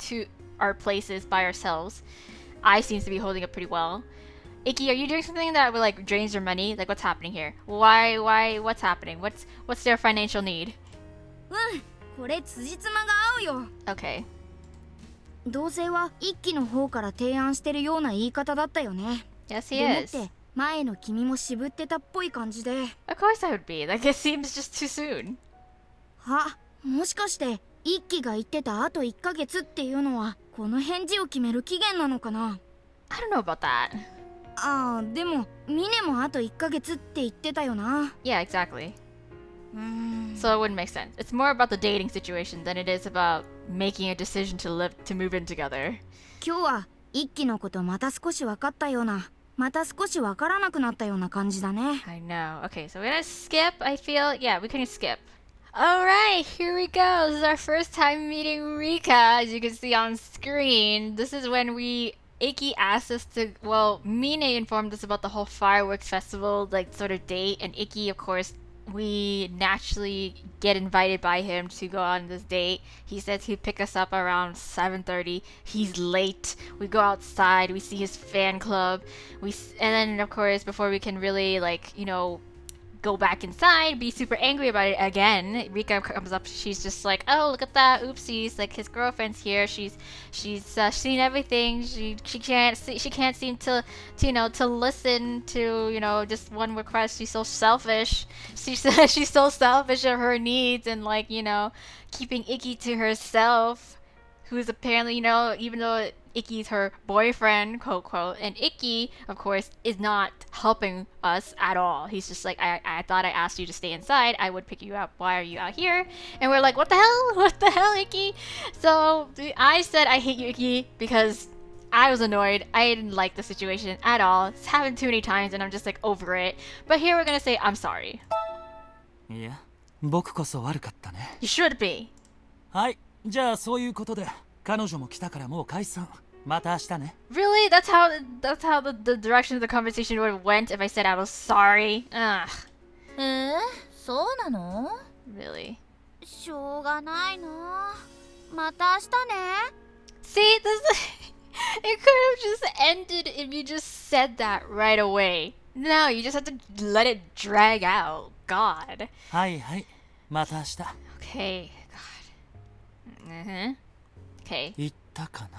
S1: our places by ourselves. I seem to be holding up pretty well. Ikki, are you doing something that like drains your money? Like, what's happening here? Why? What's happening? What's their financial need?
S2: うん、これ辻褄が合うよ。
S1: Okay.
S2: 同棲は一期の方から提案してるような言い方だったよね。
S1: Yes, he
S2: でもっ
S1: is.
S2: て前の君も渋ってたっぽい感じで。
S1: Of course I would be. Like, it seems just too soon.
S2: あ、もしかして一期が言ってたあと1ヶ月っていうのはこの返事を決める期限なのかな。
S1: I don't know about that.
S2: ああ、でもミネもあと1ヶ月って言ってたよな。
S1: Yeah, exactly. So it wouldn't make sense. It's more about the dating situation than it is about making a decision to move in together.
S2: 今日は一輝のことまた少し分かったような、また少し分からなくなったような感じだね。
S1: I know. Okay, so we're gonna skip. I feel, yeah, we can skip. Alright, here we go. This is our first time meeting Rika, as you can see on screen. This is when Ikki asked us to, well, Mine informed us about the whole fireworks festival, like, sort of date, and Ikki, of course, we naturally get invited by him to go on this date. He says he'd pick us up around 7:30. He's late. We go outside. We see his fan club. And then, of course, before we can really, like, you know, go back inside, be super angry about it again, Rika comes up. She's just like, "Oh, look at that! Oopsies! Like his girlfriend's here. She's seen everything. She can't seem to you know to listen to you know just one request. She's so selfish. She says she's so selfish of her needs and like you know keeping Ikki to herself, who's apparently you know even though Ikki's her boyfriend, quote quote, and Ikki, of course, is not helping us at all. He's just like, I thought I asked you to stay inside. I would pick you up. Why are you out here? And we're like, what the hell? What the hell, Ikki? So I said I hate you, Ikki, because I was annoyed. I didn't like the situation at all. It's happened too many times, and I'm just like over it. But here we're gonna say I'm sorry.
S3: いや、僕こそ悪かったね。
S1: You should be.
S3: はい、じゃあそういうことで彼女も来たからもう解散。また明日ね。
S1: Really? That's how the direction of the conversation would have went if I said I was sorry. Ugh.
S5: そうなの？
S1: Really?
S2: しょうがないな。また明日ね。
S1: See, it could have just ended if you just said that right away. No, you just have to let it drag out. God.
S3: はいはい、また明日。
S1: Okay. God. Okay.
S3: 言ったかな。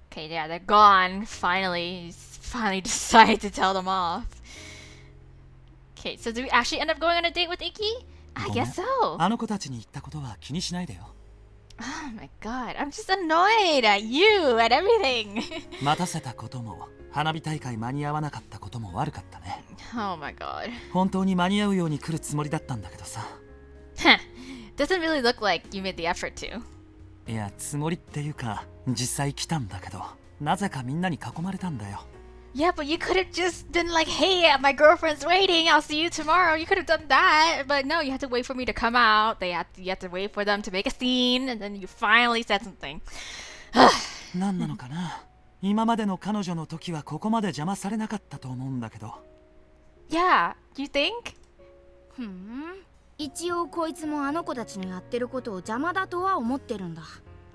S1: Okay, yeah, they're gone. Finally. He's finally decided to tell them off. Okay, so do we actually end up going on a date with Ikki? I guess so.
S3: あの子たちに言ったことは気にしないでよ。
S1: Oh my god, I'm just annoyed at you, at everything.
S3: 待たせたことも花火大会間に合わなかったことも悪かったね。
S1: Oh my god.
S3: 本当に間に合うように来るつもりだったんだけどさ。
S1: Huh. Doesn't really look like you made the effort to.
S3: いや、つもりっていうか実際来たんだけど、なぜかみんなに囲まれたんだよ。
S1: Yeah, but you could have just been like, hey, my girlfriend's waiting. I'll see you tomorrow. You could have done that. But no, you had to wait for me to come out. You had to wait for them to make a scene. And then you finally said something.
S3: 何なのかな。今までの彼女の時はここまで邪魔されなかったと思うんだけど。
S1: Yeah, you think?
S2: ふん。一応こいつもあの子たちのやってることを邪魔だとは思ってるんだ。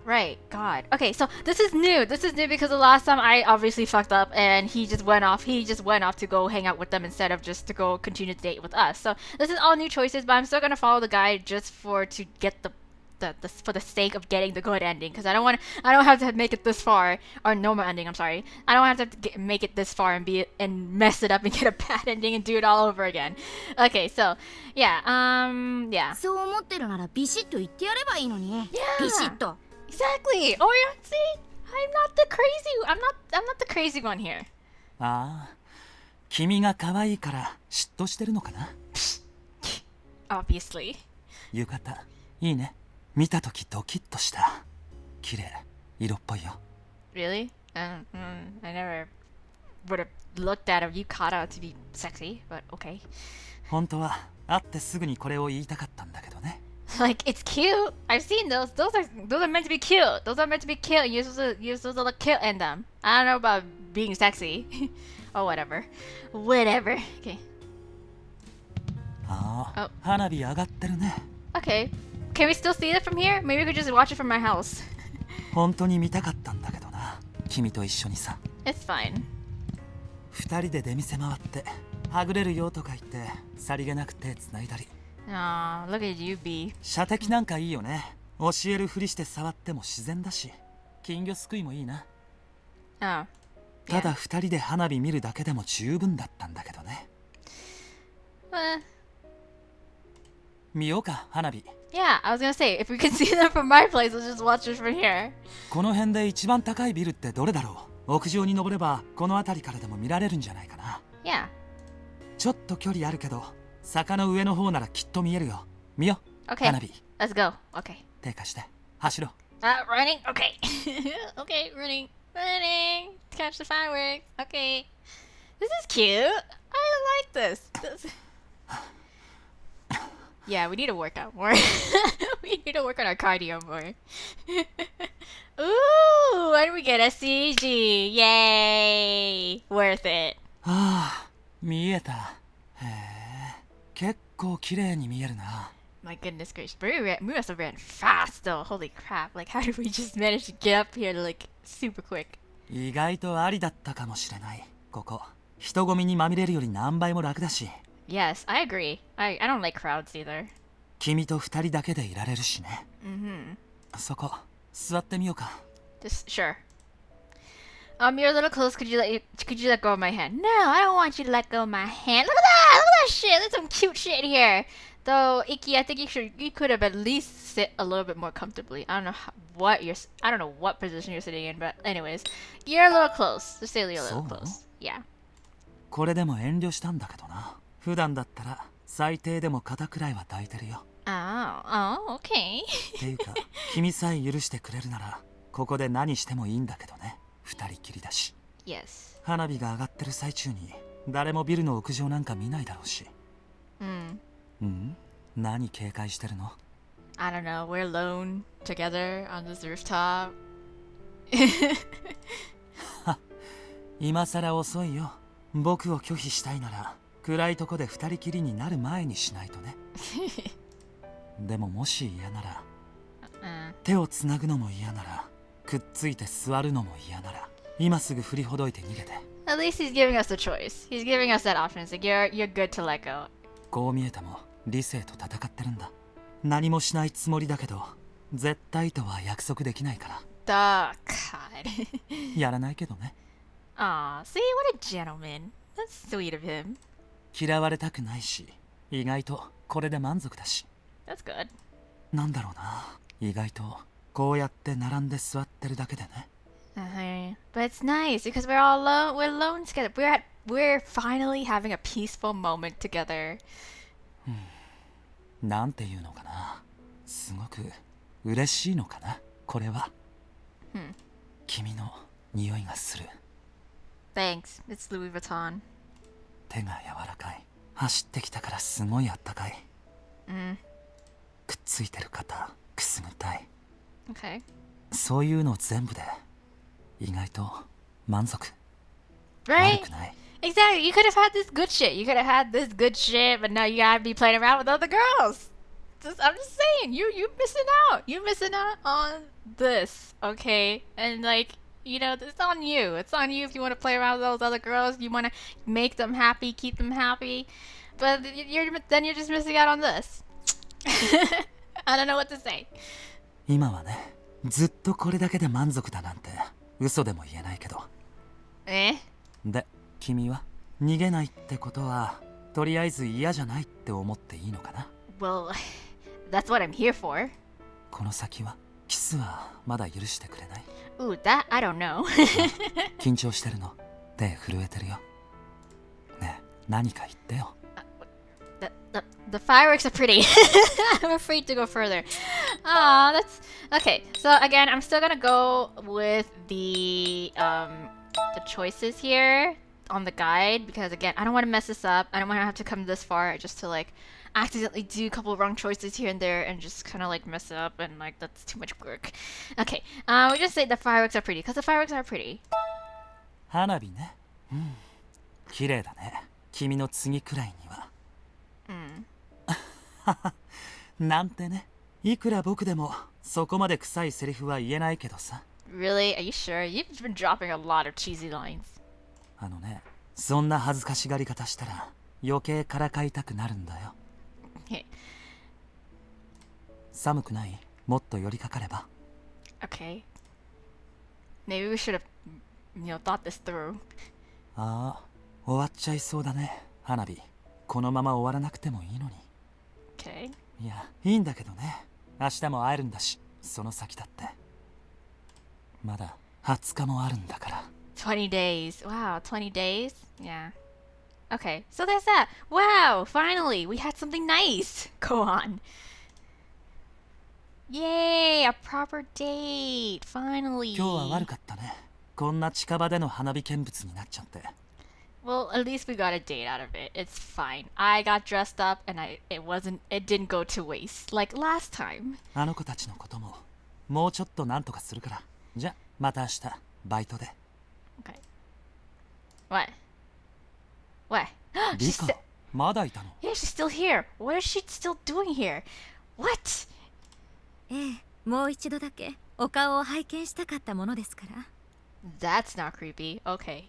S1: Right, God. Okay, so this is new. This is new because the last time I obviously fucked up and he just went off. He just went off to go hang out with them instead of just to go continue to date with us. So this is all new choices, but I'm still gonna follow the guide just to get the for the sake of getting the good ending because I don't have to make it this far or normal ending. I'm sorry. I don't have to make it this far and mess it up and get a bad ending and do it all over again. Okay, so yeah, yeah.
S2: そう思ってるならビシッと言ってやればいいのに。
S1: Yeah.
S2: ビシッと。
S1: Exactly. Oh yeah, see, I'm not the crazy one here.
S3: ああ、君が可愛いから嫉妬してるのかな。
S1: Obviously.
S3: 浴衣いいね。見たときドキッとした。綺麗、色っぽいよ。
S1: Really? I never would have looked at a yukata to be sexy, but okay.
S3: 本当は会ってすぐにこれを言いたかったんだけどね。
S1: Like it's cute. I've seen those. Those are meant to be cute. Those are meant to be cute. You're supposed to look cute in them. I don't know about being sexy. or whatever. Whatever. Okay.
S3: ああ、
S1: Oh.
S3: 花火上がってるね。
S1: Okay. Can we still see it from here? Maybe we could just watch it from my house.
S3: 本当に見たかったんだけどな。君と一緒にさ。
S1: It's fine.
S3: 二人で出店回ってはぐれるよとか言ってさりげなく手つないだり。
S1: Aw, look at you, B.
S3: 射的なんかいいよね。教えるふりして触っても自然だし、金魚すくいもいいな。
S1: Oh.
S3: ただ二人で花火見るだけでも十分だったんだけどね。見ようか、花火。
S1: Yeah, I was gonna say, if we can see them from my place, let's just watch it from here.
S3: この辺で一番高いビルってどれだろ屋上に登ればこの辺りからでも見られるんじゃないかな。
S1: Yeah.
S3: ちょっと距離あるけど坂の上の方ならきっと見えるよ。見よ。
S1: Okay.
S3: 花火
S1: Let's go. Okay.
S3: 手貸して走ろう。
S1: Running. Okay. Okay, running. Running. Catch the fireworks. Okay. This is cute. I like this. Yeah, we need to work out more. We need to work on our cardio more. Ooh, and we get a CG. Yay. Worth it.
S3: ああ、見えた。へえ、結構綺麗に見えるな。
S1: My goodness gracious. We must have ran fast though. Holy crap. Like, how did we just manage to get up here like super quick?
S3: 意外とありだったかもしれない。ここ人混みにまみれるより何倍も楽だし。
S1: Yes, I agree. I don't like crowds either.
S3: 君と二人だけでいられるしね。
S1: Mm-hmm.
S3: そこ座ってみようか。
S1: Just sure. You're a little close. Could you let go of my hand? No, I don't want you to let go of my hand. Look at that! Look at that shit! There's some cute shit here. Though, Ikki, I think you could have at least sit a little bit more comfortably. I don't know what position you're sitting in, but anyways, you're a little close. Just say you're a little close. Yeah.
S3: これでも遠慮したんだけどな。普段だったら最低でも肩くらいは抱いてるよ。
S1: Oh, okay.
S3: っていうか君さえ許してくれるならここで何してもいいんだけどね。二人きりだし。
S1: Yes.
S3: 花火が上がってる最中に誰もビルの屋上なんか見ないだろうし。何警戒してるの？
S1: I don't know. We're alone together on this rooftop.
S3: 今さら遅いよ。僕を拒否したいなら暗いとこで二人きりになる前にしないとね。でももし嫌なら、手をつなぐのも嫌なら、くっついて座るのも嫌なら、今すぐ振りほどいて逃げて。
S1: At least he's giving us the choice. He's giving us that option. It's like you're good to let go.
S3: こう見えても理性と戦ってるんだ。何もしないつもりだけど絶対とは約束できないから。
S1: God.
S3: やらないけどね。
S1: Aw, see, what a gentleman. That's sweet of him.
S3: 嫌われたくないし、意外とこれで満足だし。
S1: That's good.
S3: なんだろうな、意外とこうやって並んで座ってるだけでね。
S1: But it's nice because we're all alone. We're alone together. We're finally having a peaceful moment together.
S3: なんていうのかな、すごく嬉しいのかな、これは。君の匂いがする。
S1: Thanks. It's Louis Vuitton.
S3: 手が柔らかい。走ってきたからすごいあったかい。くっついてる肩くすぐったい。
S1: Okay.
S3: そういうの全部で意外と満足。
S1: Right?
S3: 悪くない。
S1: Exactly. You could have had this good shit. You could have had this good shit, but now you gotta be playing around with other girls. I'm just saying, you missing out. You missing out on this, okay? And like, you know, it's on you. It's on you if you want to play around with those other girls. You want to make them happy, keep them happy. But you're just missing out on this. I don't know what to say.
S3: 今はね、ずっとこれだけで満足だなんて嘘でも言えないけど。で、君は逃げないってことはとりあえず嫌じゃないって思っていいのかな？
S1: Well, that's what I'm here for.
S3: この先はキスはまだ許してくれない？
S1: Ooh, that I don't know.
S3: 緊張してるの？手震えてるよ。ねえ、何か言ってよ。
S1: The fireworks are pretty. I'm afraid to go further. Ah, that's okay. So again, I'm still gonna go with the choices here on the guide because again, I don't want to mess this up. I don't want to have to come this far just to like accidentally do a couple of wrong choices here and there and just kind of like mess it up and like that's too much work. Okay, we just say the fireworks are pretty because the fireworks are pretty.
S3: 花火ね。綺麗だね。君の次くらいには。なんてね。いくら僕でもそこまで臭いセリフは言えないけどさ。
S1: Really? Are you sure? You've been dropping a lot of cheesy lines.
S3: あのね、そんな恥ずかしがり方したら余計からかいたくなるんだよ。
S1: Okay.
S3: 寒くない？もっと寄りかかれば。
S1: Okay. Maybe we should have, thought this through.
S3: ああ、終わっちゃいそうだね、花火。このまま終わらなくてもいいのに。
S1: Okay.
S3: いや、いいんだけどね。明日も会えるんだし、その先だって。まだ20日もあるんだから。
S1: 20 days. Wow, 20 days? Yeah. Okay, so there's that. Wow, finally, we had something nice go on. Yay, a proper date, finally.
S3: 今日は悪かったね。こんな近場での花火見物になっちゃって。
S1: Well, at least we got a date out of it. It's fine. I got dressed up and it didn't go to waste like last time.
S3: あの子たちのことももうちょっとなんとかするから。じゃ、また明日バイトで。
S1: Okay. What? What?
S3: リカ、まだいたの？
S1: Yeah, she's still here. What is she still doing here? What?
S6: ええ、もう一度だけお顔を拝見したかったものですから。
S1: That's not creepy. Okay.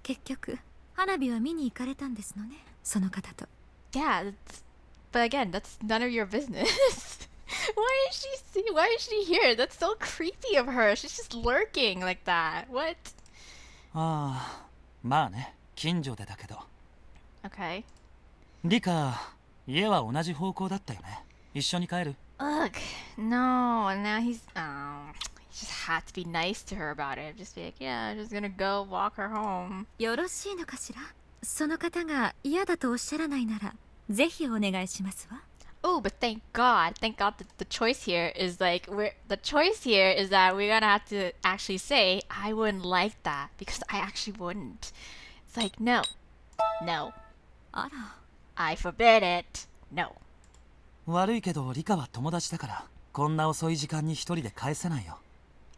S6: 結局花火は見に行かれたんですのね、その方と。
S1: Yeah, but again, that's none of your business. Why is she here? That's so creepy of her. She's just lurking like that. What?
S3: ああ、まあね、近所でだけど。
S1: Okay.
S3: リカ、家は同じ方向だったよね。一緒に帰る？
S1: Ugh, no. Now he just had to be nice to her about it. Just be like, yeah, I'm just gonna go walk her home.
S6: よろしいのかしら。その方が嫌だとおっしゃらないならぜひお願いしますわ。
S1: Oh, but thank God that the choice here is that we're gonna have to actually say I wouldn't like that because I actually wouldn't. It's like no.
S6: あら。
S1: I forbid it. No.
S3: 悪いけどリカは友達だからこんな遅い時間に一人で返せないよ。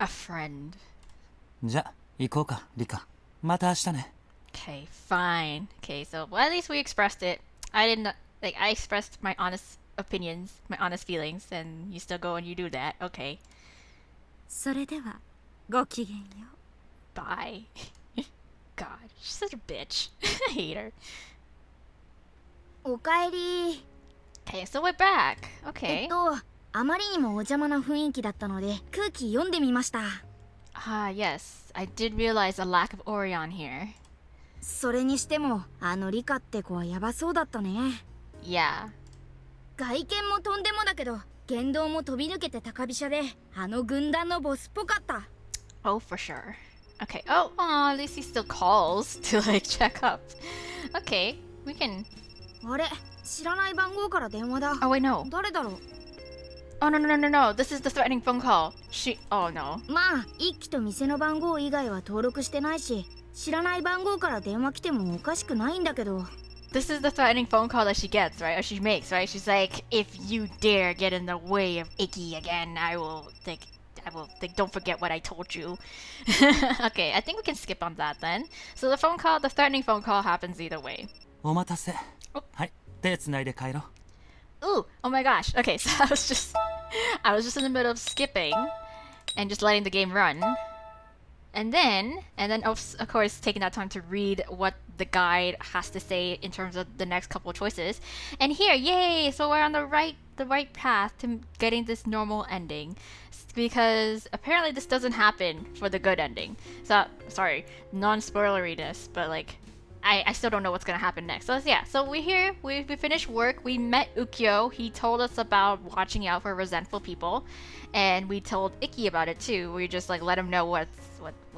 S1: A friend.
S3: じゃ、行こうか、リカ。また明日ね。
S1: Okay, fine. Okay, so well, at least we expressed it. I expressed my honest opinions, my honest feelings, and you still go and you do that. Okay.
S6: それではごきげんよう。
S1: Bye. God, she's such a bitch. I hate her.
S2: おかえり。
S1: Okay, so we're back. Okay.
S2: あまりにもお邪魔な雰囲気だったので空気読んでみました。
S1: Yes. I did realize a lack of Orion here.
S2: それにしてもあのリカって子はヤバそうだったね。
S1: Yeah.
S2: 外見もとんでもだけど言動も飛び抜けて高飛車であの軍団のボスっぽかった。
S1: Oh, for sure. Okay. Oh, at least he still calls to like check up. Okay, we can.
S2: あれ、知らない番号から電話だ。
S1: Oh wait, no.
S2: 誰だろう。
S1: Oh no. This is the threatening phone call. Oh no.
S2: まあ一機と店の番号以外は登録してないし知らない番号から電話来てもおかしくないんだけど。
S1: This is the threatening phone call that she gets, right? Or she makes, right? She's like, if you dare get in the way of Ikki again, I will think, don't forget what I told you. Okay, I think we can skip on that then. So the threatening phone call happens either way.
S3: お待たせ。はい、手つないで帰ろう。
S1: Ooh, oh my gosh. Okay, so I was just in the middle of skipping and just letting the game run. And then of course taking that time to read what the guide has to say in terms of the next couple of choices. And here, yay! So we're on the right path to getting this normal ending. Because apparently this doesn't happen for the good ending. So sorry, non-spoileriness, but like I still don't know what's gonna happen next. So yeah, so we're here, we finished work, we met Ukyo, he told us about watching out for resentful people, and we told Ikki about it too. We just like let him know what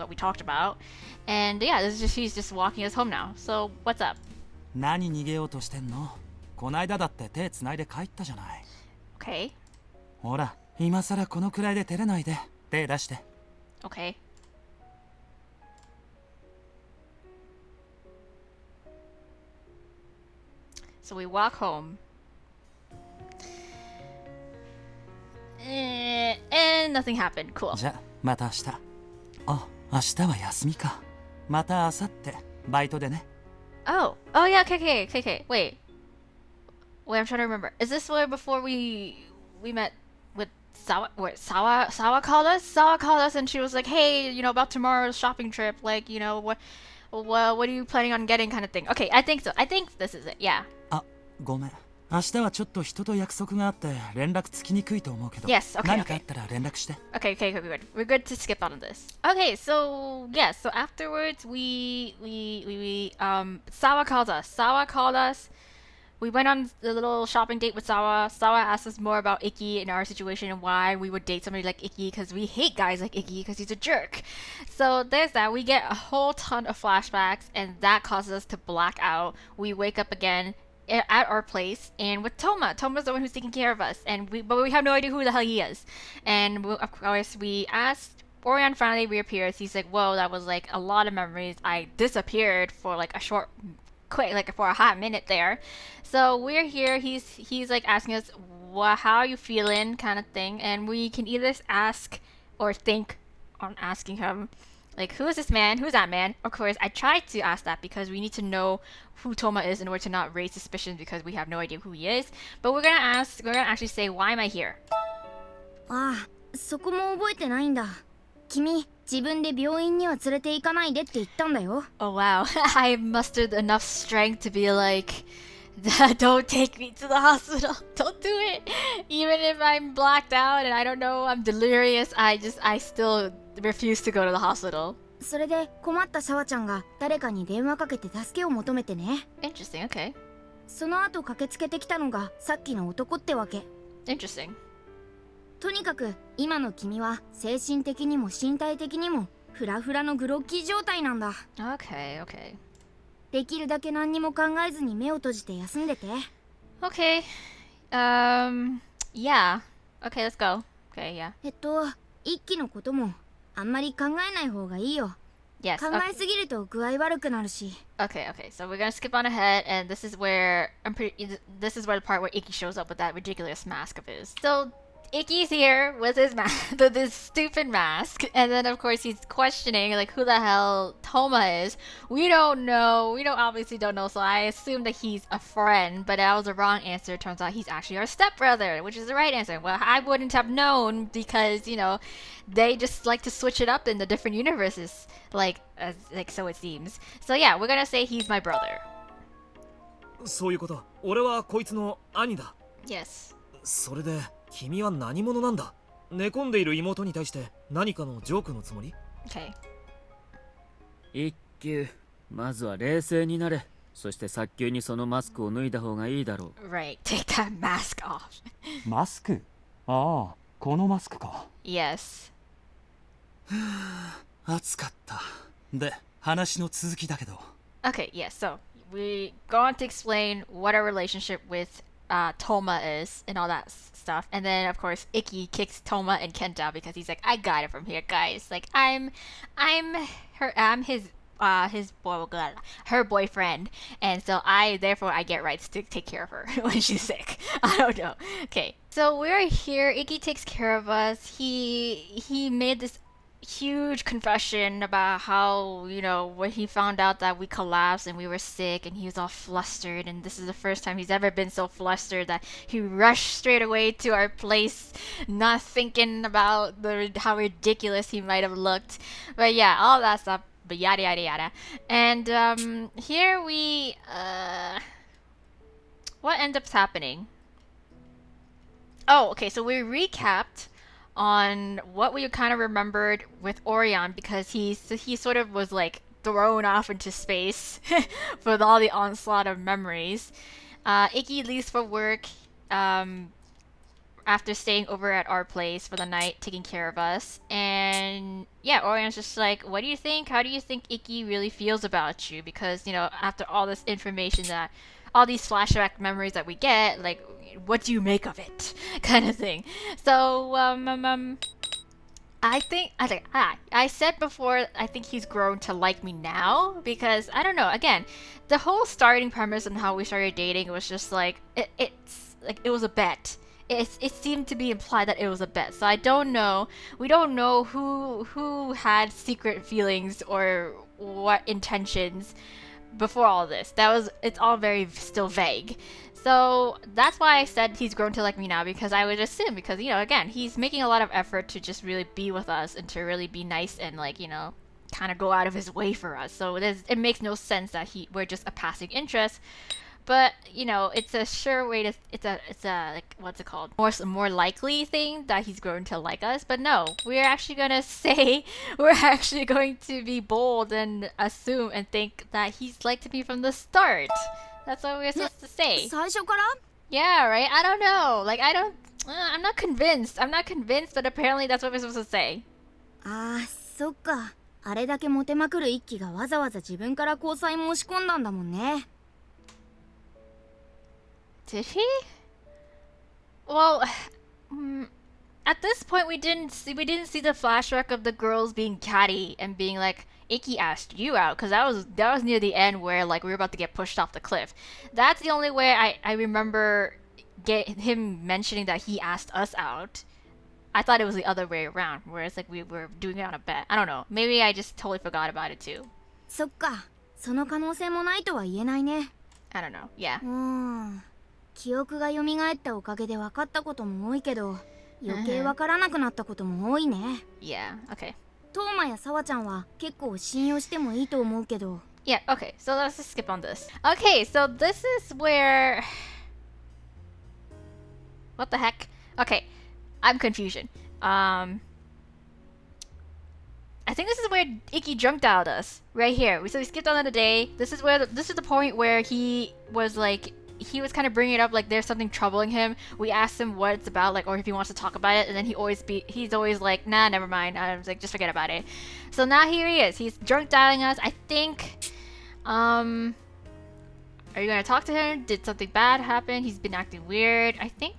S1: we talked about. And yeah, he's just walking us home now. So what's up?
S3: 何逃げようとしてんの？こないだだって手つないで帰ったじゃない。
S1: Okay.
S3: ほら、今さらこのくらいで照れないで。手出して。
S1: Okay. So we walk home. And nothing happened. Cool.
S3: じゃ、また明日。あ、明日は休みか。また明後日、バイトでね。
S1: Oh yeah, okay. Wait, I'm trying to remember. Is this where before we met with Sawa? Where Sawa called us? Sawa called us and she was like, hey, about tomorrow's shopping trip. Like, what are you planning on getting kind of thing. Okay, I think so. I think this is it. Yeah.
S3: あ、ごめん。明日はちょっと人と約束があって連絡つきにくいと思うけど。
S1: Yes, okay,
S3: 何かあったら連絡して。
S1: Okay, we're good to skip on this. Okay, so yeah, so afterwards we Sawa called us. we went on the little shopping date with Sawa. Sawa asked us more about Ikki and our situation and why we would date somebody like Ikki, because we hate guys like Ikki because he's a jerk. So there's that. We get a whole ton of flashbacks, and that causes us to black out. We wake up again at our place and with Toma. Toma's the one who's taking care of us, but we have no idea who the hell he is. And of course we asked. Orion finally reappears. He's like, whoa, that was like a lot of memories. I disappeared for like a short quick, like for a hot minute there. So we're here. He's like asking us, how are you feeling, kind of thing. And we can either ask or think on asking him, like, who is this man? Who's that man? Of course, I tried to ask that because we need to know who Toma is in order to not raise suspicions because we have no idea who he is. But we're gonna actually say, why am I here?
S2: ああ、そこも覚えてないんだ。君、自分で病院には連れて行かないでって言ったんだよ。
S1: Oh wow, I mustered enough strength to be like, don't take me to the hospital. Don't do it. Even if I'm blacked out and I don't know, I'm delirious, I still refuse to go to the hospital.
S2: それで困ったシャワちゃんが誰かに電話かけて助けを求めてね。
S1: Interesting, okay.
S2: その後駆けつけてきたのがさっきの男ってわけ。
S1: Interesting.
S2: とにかく今の君は精神的にも身体的にもフラフラのグロッキー状態なんだ。
S1: Okay, okay.
S2: できるだけ何にも考えずに目を閉じて休んでて。
S1: Okay. Yeah. Okay, let's go. Okay, yeah.
S2: 一気のこともあんまり考えない方がいいよ。
S1: Yes.
S2: 考えすぎると具合悪くなるし。
S1: Okay, okay. So we're gonna skip on ahead, and this is where this is where the part where Ikki shows up with that ridiculous mask of his. So Ikki's here with his with this stupid mask, and then of course he's questioning like who the hell Toma is. We don't know. We obviously don't know. So I assume that he's a friend, but that was the wrong answer. Turns out he's actually our stepbrother, which is the right answer. Well, I wouldn't have known because they just like to switch it up in the different universes, like so it seems. So yeah, we're gonna say he's my brother.
S7: そういうこと。俺はこいつの兄だ。
S1: Yes.
S7: それで君は何者なんだ。寝込んでいる妹に対して何かのジョークのつもり？
S1: Okay.
S8: 一休、まずは冷静になれ。そして早急にそのマスクを脱いだ方がいいだろう。
S1: Right. Take that mask off.
S3: マスク？ああ、このマスクか。
S1: Yes.
S3: 暑かった。で、話の続きだけど。
S1: Okay, yeah, so we go on to explain what our relationship with Toma is and all that stuff. And then, of course, Ikki kicks Toma and Kent out because he's like, I got it from here, guys. Like, I'm her boyfriend. And so therefore I get rights to take care of her when she's sick. I don't know. Okay, so we're here. Ikki takes care of us. He made this huge confession about how, when he found out that we collapsed and we were sick and he was all flustered, and this is the first time he's ever been so flustered that he rushed straight away to our place, not thinking about how ridiculous he might have looked. But yeah, all that stuff, but yada yada yada. And here we what ends up happening? Oh, okay, so we recapped on what we kind of remembered with Orion because he sort of was like thrown off into space with all the onslaught of memories. Ikki leaves for work after staying over at our place for the night, taking care of us. And yeah, Orion's just like, what do you think? How do you think Ikki really feels about you? Because, after all this information all these flashback memories that we get, like, what do you make of it? Kind of thing. So, I said before, I think he's grown to like me now, because, I don't know, again, the whole starting premise and how we started dating was just like, it was a bet. It seemed to be implied that it was a bet. So I don't know. We don't know who had secret feelings or what intentions before all this. It's all very still vague. So that's why I said he's grown to like me now, because I would assume, because, again, he's making a lot of effort to just really be with us and to really be nice and, like, kind of go out of his way for us. So it makes no sense that we're just a passing interest. But, it's a sure way to, it's a like, what's it called? More likely thing that he's grown to like us. But no, we're actually going to be bold and assume and think that he's liked me from the start. That's what we were supposed to say.
S2: 最初から
S1: Yeah, right? I don't know. Like, I'm not convinced. I'm not convinced, but apparently that's what we're supposed to say.
S2: ああ、そっか。あれだけモテまくる一輝がわざわざ自分から交際申し込んだんだもんね。
S1: Did he? Well, at this point we didn't see the flashback of the girls being catty and being like, Ikki asked you out, because that was near the end where like we were about to get pushed off the cliff. That's the only way I remember him mentioning that he asked us out. I thought it was the other way around, where it's like we were doing it on a bet. I don't know. Maybe I just totally forgot about it too.
S2: そっか。その可能性もないとは言えないね。
S1: I don't know. Yeah.
S2: 記憶が蘇ったおかげで分かったことも多いけど、余計分からなくなったことも多いね。
S1: Yeah. Okay.
S2: トーマやサワちゃんは結構信用してもいいと思うけど。
S1: Yeah, okay, so let's just skip on this. Okay, so this is where... What the heck? Okay, I'm confusion. I think this is where Ikki drunk dialed us. Right here. So we skipped on the day. This is the point where he was like... He was kind of bringing it up like there's something troubling him. We asked him what it's about, like, or if he wants to talk about it, and then he's always like, nah, never mind. I was like, just forget about it. So now here he is. He's drunk dialing us. I think, are you gonna talk to him? Did something bad happen? He's been acting weird. I think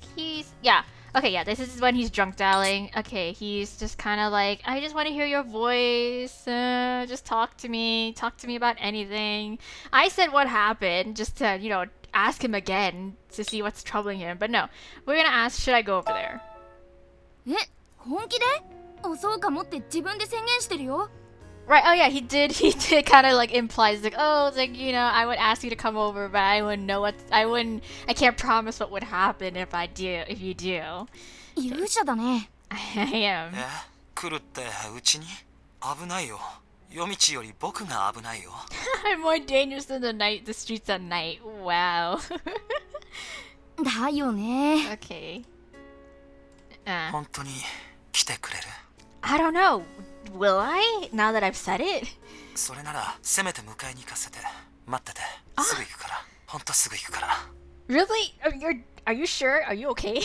S1: yeah. Okay, yeah, this is when he's drunk dialing. Okay, he's just kind of like, I just want to hear your voice. Just talk to me about anything. I said what happened just to, ask him again to see what's troubling him. But no, we're gonna ask, should I go over there?
S2: え、本気で？そうかもって自分で宣言してるよ。
S1: Right, oh yeah, he did kind of like implies like, oh, it's like, I would ask you to come over, but I can't promise what would happen if you do.
S2: 勇者だね。
S1: I am.
S3: 来るってうちに危ないよ。夜道より僕が危ないよ。
S1: I'm more dangerous than the streets at night. Wow.
S2: だよね。
S1: Okay.
S3: 本当に来てくれる？
S1: I don't know. Will I? Now that I've said it?
S3: それならせめて迎えに行かせて。待ってて。すぐ行くから。ほんとすぐ行くから。
S1: Really? Are you sure? Are you okay?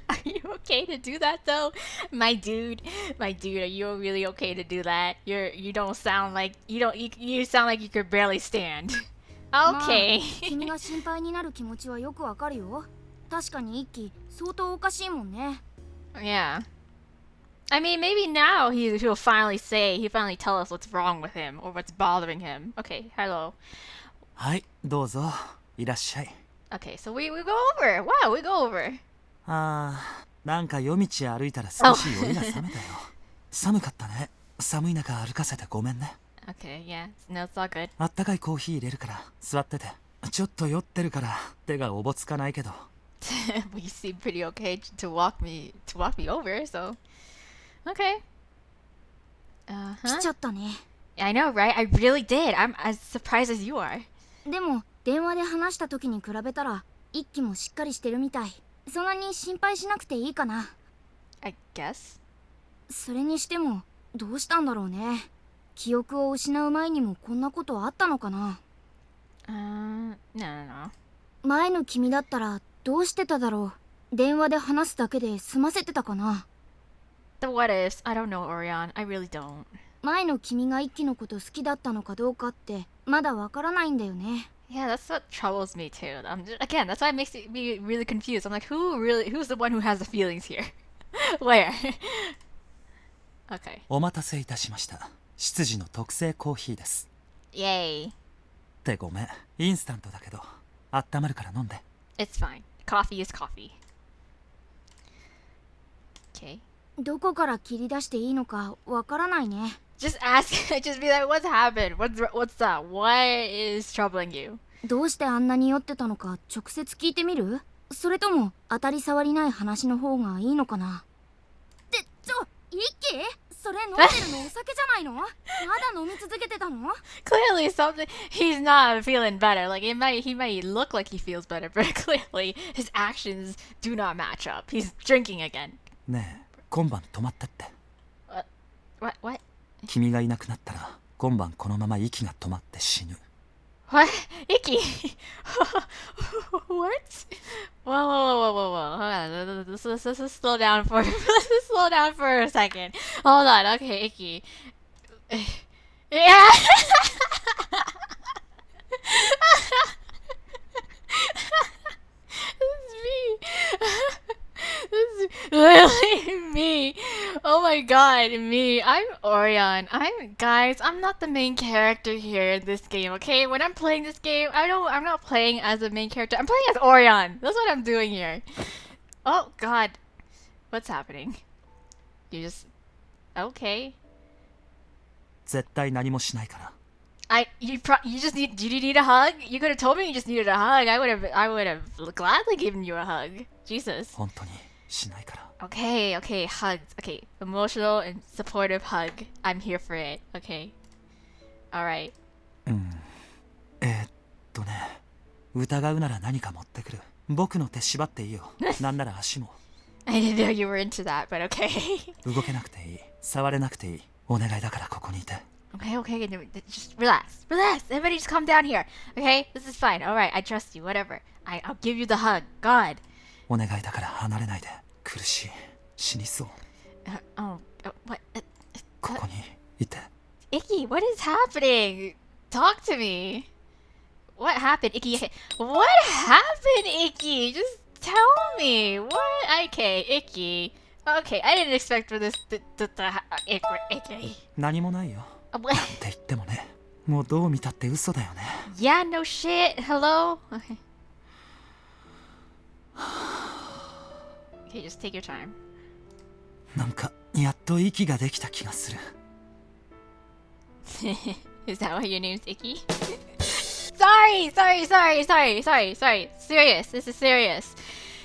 S1: Are you okay to do that though? My dude, are you really okay to do that? You don't sound like you sound like you could barely stand. Okay.
S2: 君が心配になる気持ちはよくわかるよ。確かに一輝相当おかしいもんね。
S1: Yeah. I mean, maybe now he'll finally tell us what's wrong with him or what's bothering him. Okay, hello.
S3: はい、どうぞ。いらっしゃい。
S1: Okay, so we go over. Wow, we go over.
S3: なんか夜道歩いたら少し酔いが冷めたよ。寒かったね。寒い中歩かせてごめんね。
S1: Okay, yeah, no, it's all good.
S3: あったかいコーヒー入れるから座ってて。ちょっと酔ってるから手がおぼつかないけど。
S1: Well, you seem pretty okay to walk me over, so okay.
S2: 来ちゃったね。
S1: I know, right? I really did. I'm as surprised as you are.
S2: でも電話で話した時に比べたら一輝もしっかりしてるみたい。そんなに心配しなくていいかな。
S1: I guess.
S2: それにしてもどうしたんだろうね。記憶を失う前にもこんなことあったのかな。
S1: No.
S2: 前の君だったらどうしてただろう。電話で話すだけで済ませてたかな。
S1: The what ifs? I don't know, Orion. I really don't.
S2: 前の君が一輝のこと好きだったのかどうかってまだわからないんだよね。
S1: Yeah, that's what troubles me too. Again, that's why it makes me really confused. I'm like, who's the one who has the feelings here? Where? Okay.
S3: お待たせいたしました。執事の特製コーヒーです。
S1: Yay.
S3: ってごめん。インスタントだけど、温まるから飲んで。
S1: It's fine. Coffee is coffee. Okay.
S2: どこから切り出していいのかわからないね。
S1: Just ask. Just be like, what's happened? What's that? What is troubling you?
S2: どうしてあんなに酔ってたのか直接聞いてみる？それとも当たり障りない話の方がいいのかな。って一輝？それ飲んでるのお酒じゃないの？まだ飲み続けてたの？
S1: Clearly something. He's not feeling better. Like he might look like he feels better, but clearly his actions do not match up. He's drinking again.
S3: ねえ、今晩泊まってって。
S1: What?
S3: 君がいなくなったら今晩このまま息が止まって死ぬ。
S1: What? Ikki! What? Whoa. Hold on. Let's slow down for let's slow down for a second. Hold on. Okay, Ikki. Yeah. This is me. This is literally me. Oh my god, me. I'm Orion. I'm not the main character here in this game, okay? When I'm playing this game, I'm not playing as the main character. I'm playing as Orion. That's what I'm doing here. Oh god. What's happening? You just okay.
S3: 絶対何もしないから。
S1: You just need. Did you need a hug? You could have told me you just needed a hug. I would have gladly given you a hug. Jesus.
S3: 本当にしないから。
S1: Okay, hugs. Okay, emotional and supportive hug. I'm here for it. Okay. All right.
S3: 疑うなら何か持ってくる。僕の手縛っていいよ。なんなら足も。
S1: I didn't know you were into that, but okay.
S3: 動けなくていい。触れなくていい。お願いだからここにいて。
S1: Okay, just relax. Everybody just calm down here. Okay, this is fine. All right, I trust you. Whatever. I'll give you the hug. God.
S3: お願いだから離れないで。苦しい。死にそう。
S1: What?
S3: ここにいて。
S1: Ikki, what is happening? Talk to me. What happened, Ikki? What happened, Ikki? Just tell me. What? Okay, Ikki. Okay, I didn't expect for this. Ikki.
S3: 何もないよ。
S1: What?
S3: なんて言ってもね。もうどう見たって嘘だよね。
S1: Yeah, no shit. Hello? Okay. Okay, just take your time.
S3: なんかやっと息ができた気がする。
S1: Is that why your name's Ikki? Sorry. Serious. This is serious.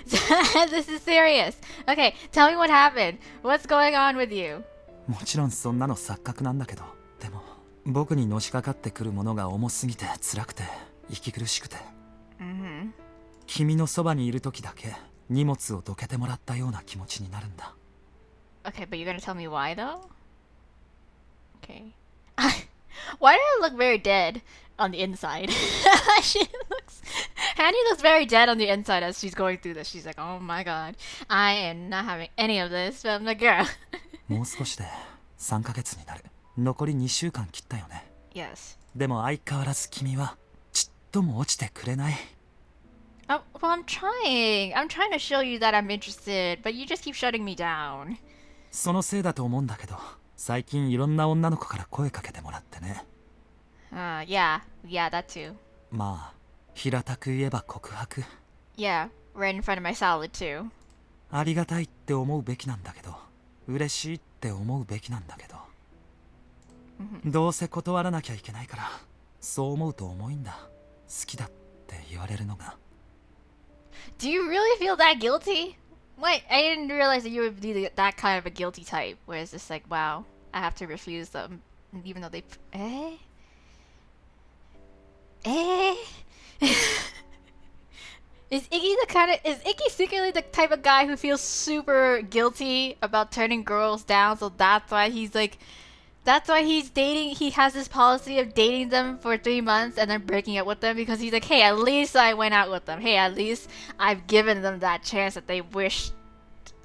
S1: This is serious. Okay, tell me what happened. What's going on with you?
S3: もちろんそんなの錯覚なんだけど、でも僕にのしかかってくるものが重すぎて辛くて息苦しくて、君のそばにいる時だけ荷物をどけてもらったような気持ちになるんだ。
S1: Okay, but you're gonna tell me why though? Okay. Why do I look very dead on the inside? Hanny looks very dead on the inside as she's going through this. She's like, oh my god, I am not having any of this. But I'm like, girl.
S3: もう少しで3ヶ月になる。残り2週間切ったよね。
S1: Yes.
S3: でも相変わらず君はちっとも落ちてくれない。
S1: Oh, well, I'm trying. I'm trying to show you that I'm interested, but you just keep shutting me down.
S3: そのせいだと思うんだけど、最近いろんな女の子から声かけてもらってね。
S1: Yeah, that too.
S3: まあ、平たく言えば告白。
S1: Yeah, right in front of my salad too.
S3: ありがたいって思うべきなんだけど、嬉しいって思うべきなんだけど、どうせ断らなきゃいけないから、そう思うと重いんだ。好きだって言われるのが。
S1: Do you really feel that guilty? Wait, I didn't realize that you would be that kind of a guilty type, where it's just like, wow, I have to refuse them, even though they... Is Ikki secretly the type of guy who feels super guilty about turning girls down, so that's why he's dating, he has this policy of dating them for 3 months and then breaking up with them because he's like, hey, at least I went out with them. Hey, at least I've given them that chance that they wished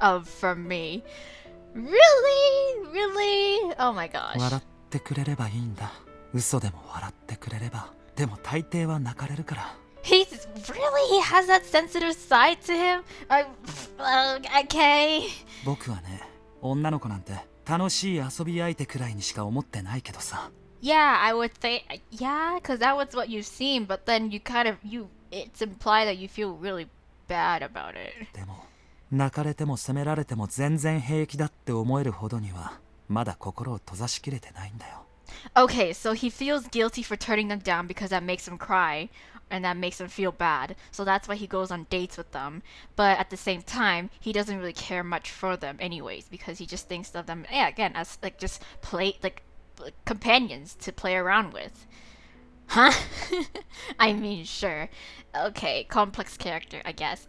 S1: of from me. Really? Oh my gosh.
S3: 笑ってくれればいいんだ。嘘でも笑ってくれれば。でも大抵は泣かれるから。
S1: He has that sensitive side to him? Okay.
S3: 僕はね、女の子なんて楽しい遊び相手くらいにしか思ってないけどさ。
S1: Yeah, I would say, yeah, because that was what you've seen, but then it's implied that you feel really bad about it.
S3: でも、泣かれても責められても全然平気だって思えるほどには、まだ心を閉ざしきれてないんだよ。
S1: Okay, so he feels guilty for turning them down because that makes him cry. And that makes him feel bad. So that's why he goes on dates with them. But at the same time, he doesn't really care much for them anyways, because he just thinks of them, yeah, again, as like just companions to play around with. Huh? I mean, sure. Okay, complex character, I guess.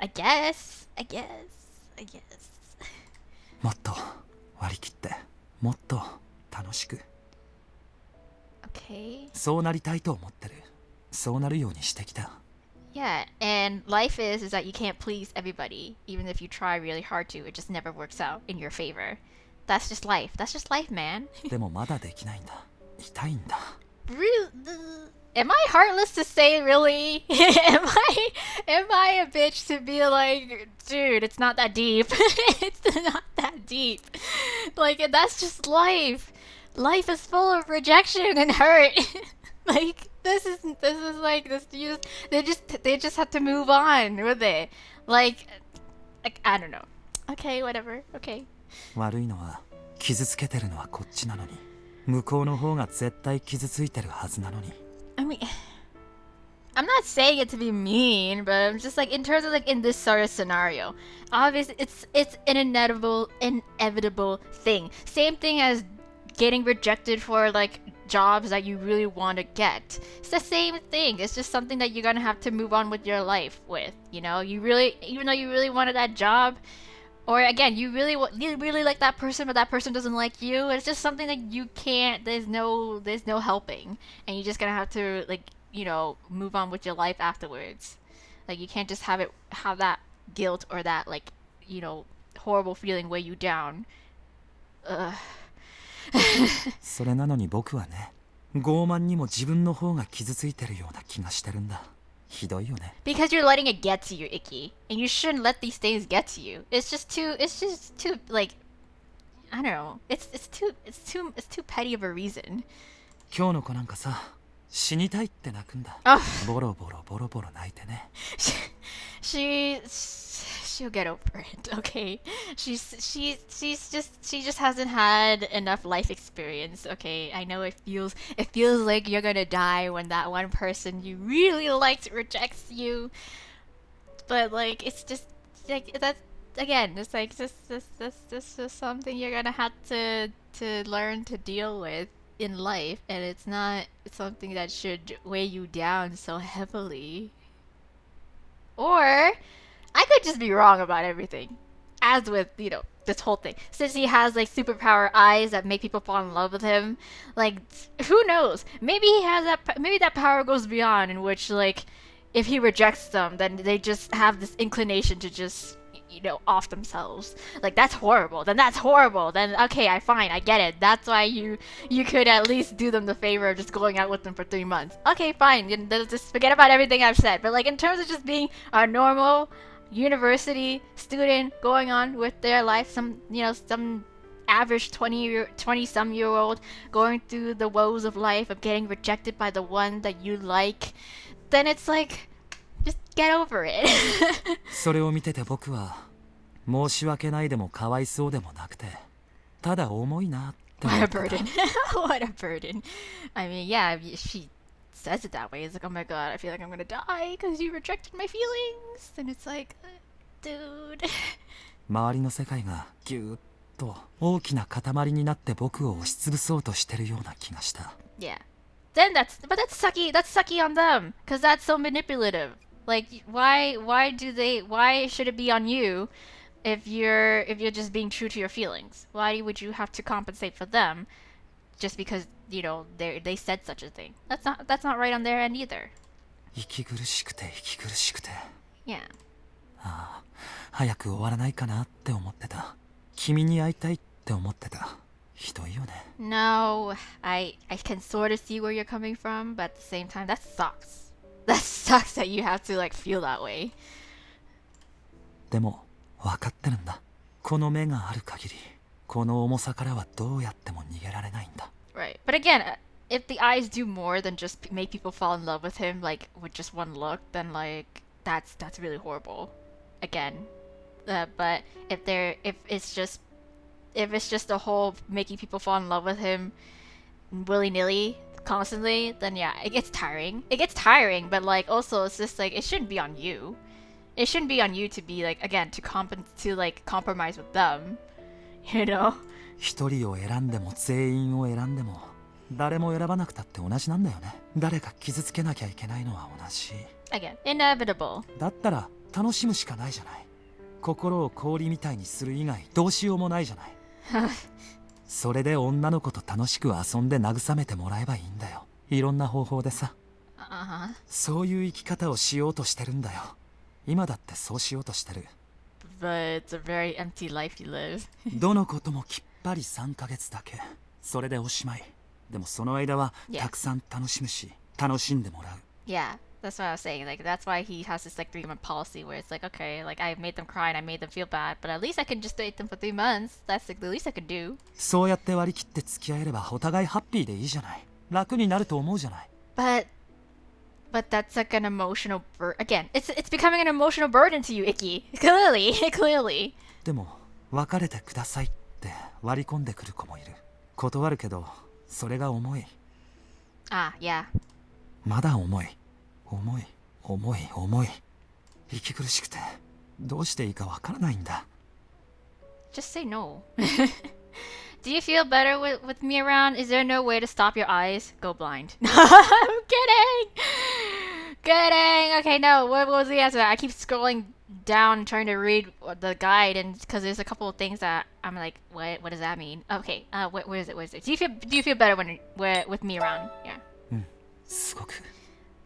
S3: もっと割り切って、もっと楽しく。
S1: Okay.
S3: そうなりたいと思ってる。そうなるようにしてきた。
S1: Yeah, and life is that you can't please everybody. Even if you try really hard to, it just never works out in your favor. That's just life. That's just life, man.
S3: でもまだできないんだ。痛いんだ。
S1: Really? Am I heartless to say really? am I a bitch to be like, dude, it's not that deep. It's not that deep. Like that's just life. Life is full of rejection and hurt. Like this is like this they just have to move on with it. Like I don't know. Okay, whatever. Okay.
S3: 悪いのは傷つけてるのはこっちなのに、向こうの方が絶対傷ついてるはずなのに。
S1: I mean, I'm not saying it to be mean, but I'm just like in terms of like in this sort of scenario, obviously it's an inevitable thing. Same thing as getting rejected for like jobs that you really want to get. It's the same thing. It's just something that you're gonna have to move on with your life with. You know, even though you really wanted that job, or again, you really like that person, but that person doesn't like you. It's just something that you can't. There's no helping, and you're just gonna have to like move on with your life afterwards. Like you can't just have that guilt or that like horrible feeling weigh you down. Ugh.
S3: それなのに僕はね、傲慢にも自分の方が傷ついてるような気がしてるんだ。ひどいよね。
S1: Because you're letting it get to you, Ikki, and you shouldn't let these things get to you. It's just too like I don't know. It's too petty of a reason.
S3: 今日の子なんかさ、死にたいって泣くんだ。
S1: Oh.
S3: ボロボロ泣いてね。
S1: She'll get over it, okay? She just hasn't had enough life experience, okay? I know it feels like you're gonna die when that one person you really liked rejects you, but like it's just like that's again, it's like this is something you're gonna have to learn to deal with in life, and it's not something that should weigh you down so heavily. Or I could just be wrong about everything. As with, this whole thing. Since he has, like, superpower eyes that make people fall in love with him, like, who knows? Maybe he has maybe that power goes beyond, in which, like, if he rejects them, then they just have this inclination to just, off themselves. Like, that's horrible. Then that's horrible. Then, okay, I get it. That's why you could at least do them the favor of just going out with them for 3 months. Okay, fine. Just forget about everything I've said. But, like, in terms of just being a normal university student going on with their life, some average 20 some year old going through the woes of life of getting rejected by the one that you like, then it's like just get over it.
S3: それを見てて僕は申し訳ないでもかわいそうでもなくて、ただ重いなって思
S1: What
S3: っ
S1: a
S3: てた。
S1: burden. What a burden. I mean, yeah, if she says it that way, it's like, oh my god, I feel like I'm gonna die because you rejected my feelings. And it's like, dude.
S3: 周りの世界がぎゅーっと大きな塊になって僕を押しつぶそうとしてるような気がした。
S1: Yeah. Then that's sucky. That's sucky on them, because that's so manipulative. Like, why should it be on you if you're just being true to your feelings? Why would you have to compensate for them just because they said such a thing? That's not right on their end either.
S3: 息苦しくて息苦しくて。
S1: Yeah.
S3: ああ、早く終わらないかなって思ってた。君に会いたいって思ってた。ひどいよね。
S1: No, I can sort of see where you're coming from, but at the same time, that sucks. That sucks that you have to like feel that way.
S3: でも分かってるんだ。この目がある限り、この重さからはどうやっても逃げられないんだ。
S1: Right. But again, if the eyes do more than just make people fall in love with him, like with just one look, then like that's really horrible. Again, but if it's just the whole making people fall in love with him willy nilly constantly, then yeah, it gets tiring. It gets tiring, but like also it's just like it shouldn't be on you. It shouldn't be on you to be like again to compromise with them, you know.
S3: 一人を選んでも全員を選んでも誰も選ばなくたって同じなんだよね。誰か傷つけなきゃいけないのは同じ。
S1: Again, inevitable.
S3: だったら楽しむしかないじゃない。心を氷みたいにする以外どうしようもないじゃない。それで女の子と楽しく遊んで慰めてもらえばいいんだよ。いろんな方法でさ。
S1: Uh-huh.
S3: そういう生き方をしようとしてるんだよ。今だってそうしようとしてる。
S1: But it's a very empty life you live.
S3: どのこともきっぱり3ヶ月だけ。それでおしまい。でもその間は
S1: Yeah.
S3: たくさん楽しむし、楽しんでもらう。
S1: Yeah, that's what I was saying. Like, that's why he has this, like, 3-month policy where it's like, okay, like, I made them cry and I made them feel bad, but at least I can just date them for 3 months. That's, like, the least I can do.
S3: そうやって割り切って付き合えればお互いハッピーでいいじゃない。楽になると思うじゃない。
S1: But that's like an emotional again, it's becoming an emotional burden to you, Ikki. Clearly.
S3: でも別れてくださいって割り込んでくる子もいる。断るけどそれが重い。
S1: Ah, yeah.
S3: まだ重い。重い。息苦しくてどうしていいかわからないんだ。
S1: Just say no. Do you feel better with me around? Is there no way to stop your eyes? Go blind. I'm kidding. Okay, no. What was the answer? I keep scrolling down trying to read the guide, and because there's a couple of things that I'm like, what does that mean? Okay, what is it? Do you feel better when with me around? Yeah.
S3: すごく。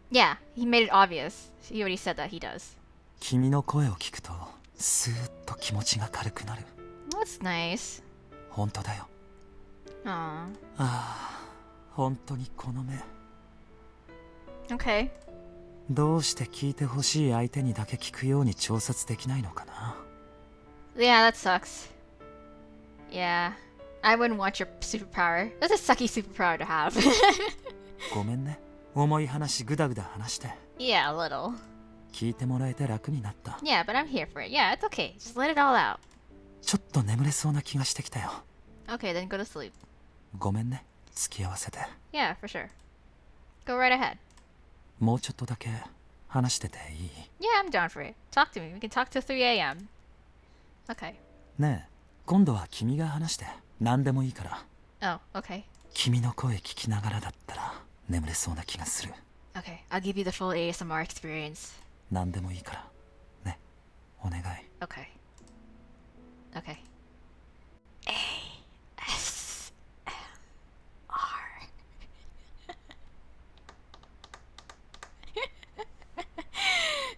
S1: Yeah, he made it obvious. He already said that he does.
S3: 君の声を聞くとスーッと気持ちが軽くなる。
S1: That's nice.
S3: 本当だよ。
S1: Aw.
S3: ああ、本当にこの目。
S1: Okay.
S3: どうして聞いてほしい相手にだけ聞くように調節できないのかな。
S1: Yeah, that sucks. Yeah. I wouldn't want your superpower. That's a sucky superpower to have.
S3: ごめんね。重い話ぐだぐだ話して。
S1: Yeah, a little.
S3: 聞いてもらえて楽になった。
S1: Yeah, but I'm here for it. Yeah, it's okay. Just let it all out.
S3: ちょっと眠れそうな気がしてきたよ。
S1: Okay, then go to sleep.
S3: ごめんね。付き合わせて。
S1: Yeah, for sure. Go right ahead.
S3: もうちょっとだけ話してていい？
S1: Yeah, I'm down for it. Talk to me. We can talk till 3 a.m. Okay.
S3: ねえ、今度は君が話して。何でもいいから。
S1: Oh, okay.
S3: 君の声聞きながらだったら眠れそうな気がする。
S1: Okay, I'll give you the full ASMR experience.
S3: 何でもいいから。ね、お願い。
S1: Okay. Okay.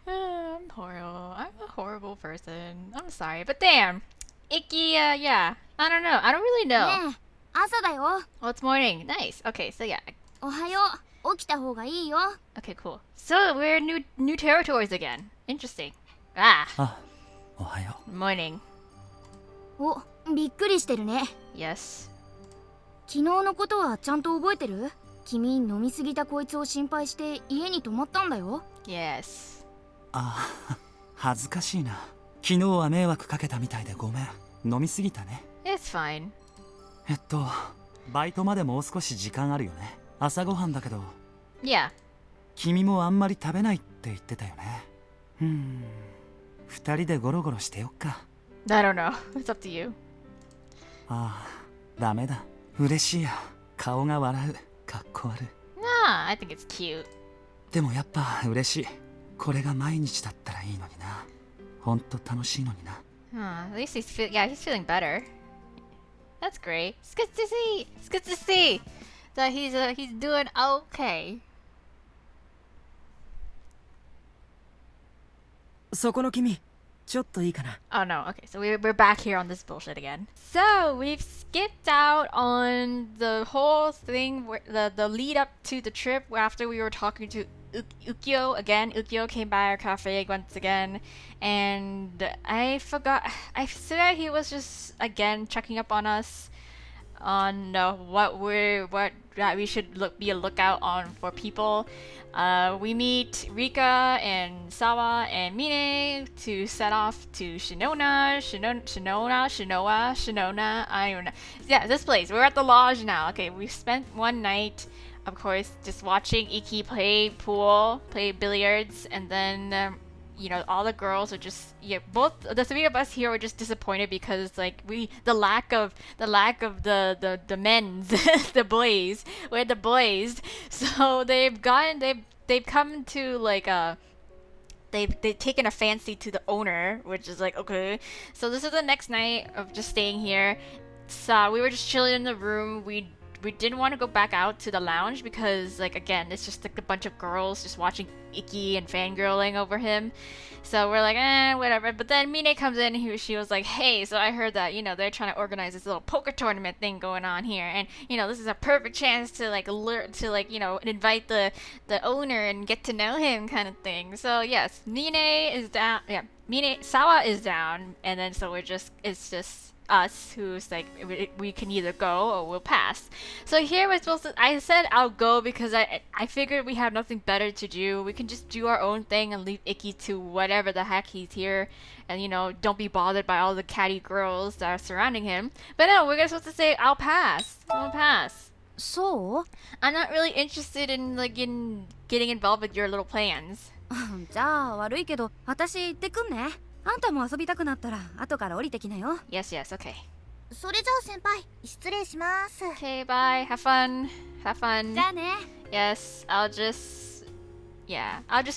S1: I'm horrible. I'm a horrible person. I'm sorry, but damn, Ikki. Yeah. I don't know. I don't really know.
S2: ねえ、朝だよ。
S1: Well, it's morning. Nice. Okay, so yeah.
S2: おはよう。起きた方がいいよ。
S1: Okay, cool. So we're in new territories again. Interesting. Ah,
S3: あ、おはよ
S1: morning.
S2: お、びっくりしてるね。
S1: Yes.
S2: 昨日のことはちゃんと覚えてる？君飲みすぎたこいつを心配して家に泊まったんだよ。
S1: Yes.
S3: ああ、恥ずかしいな。昨日は迷惑かけたみたいでごめん。飲みすぎたね。
S1: It's fine.
S3: バイトまでもう少し時間あるよね。朝ごはんだけど。
S1: Yeah.
S3: 君もあんまり食べないって言ってたよね。二人でゴロゴロしてよっか。
S1: I don't know. It's up to you.
S3: ああ、ダメだ。嬉しいや。顔が笑う。かっこ悪い。
S1: Nah, I think it's cute.
S3: でもやっぱ嬉しい。これが毎日だったらいいのにな。ほんと楽しいのにな。
S1: At least he's feeling better. That's great. It's good to see. It's good to see that he's doing okay.
S8: そこの君、ちょっといいかな。
S1: Oh no. Okay, so we're back here on this bullshit again. So we've skipped out on the whole thing where the lead up to the trip after we were talking to Ukyo again. Ukyo came by our cafe once again, and I forgot. I swear he was just again checking up on us on what we should be a lookout on for people. We meet Rika and Sawa and Mine to set off to Shinona. I don't even know. Yeah, this place. We're at the lodge now. Okay, we spent one night, of course, just watching Ikki play pool, play billiards, and then all the girls are just both the three of us here were just disappointed because like the lack of the men's the boys, we're the boys, so they've come to like they've taken a fancy to the owner, which is like okay. So this is the next night of just staying here. So we were just chilling in the room. we didn't want to go back out to the lounge because, like, again, it's just like a bunch of girls just watching Ikki and fangirling over him. So we're like, whatever. But then Mine comes in, she was like, hey, so I heard that, they're trying to organize this little poker tournament thing going on here. And, this is a perfect chance to, like, invite the owner and get to know him kind of thing. So, yes, Mine is down. Yeah, Sawa is down. And then so it's just us who's like, we can either go or we'll pass. So here we're supposed to, I said I'll go because I figured we have nothing better to do. We can just do our own thing and leave Ikki to whatever the heck he's here, and don't be bothered by all the catty girls that are surrounding him. But no, we're supposed to say I'll pass.
S2: そう
S1: I'm not really interested in getting involved with your little plans.
S2: じゃあ悪いけど私行ってくんね。あんたも遊びたくなったら後から降りてきなよ。
S1: Yes, okay.
S5: それじゃあ先輩失礼します。
S1: Okay, bye. Have fun.
S2: じゃあね。
S1: Yes, I'll just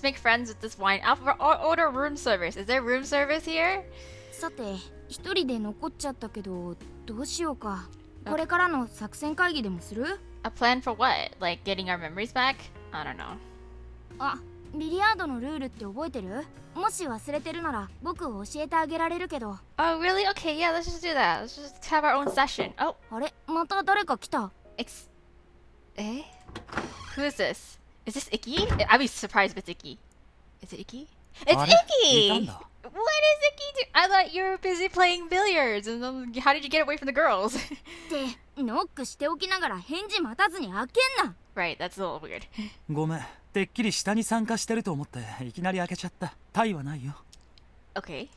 S1: make friends with this wine. I'll order room service. Is there room service here?
S2: さて一人で残っちゃったけどどうしようか。これからの作戦会議でもする？
S1: A plan for what? Like getting our memories back? I don't know.
S2: あ、ビリヤードのルールって覚えてる？もし忘れてるなら僕教えてあげられるけど。
S1: Oh, really? Okay, yeah, let's just do that. Let's just have our own session. Oh,
S2: あれ、また誰か来た。
S1: eh? Who is this? Is this Ikki? I'd be surprised if it's Ikki. Is it Ikki? It's
S3: あれ、いたん
S1: Ikki!
S3: だ。
S1: What is Ikki doing? I thought you were busy playing billiards. And then how did you get away from the girls?
S2: ってノックしておきながら返事待たずに開けんな。
S1: Right, that's a little weird.
S3: ごめん、てっきり下に参加してると思っていきなり開けちゃった。タイはないよ。
S1: Okay.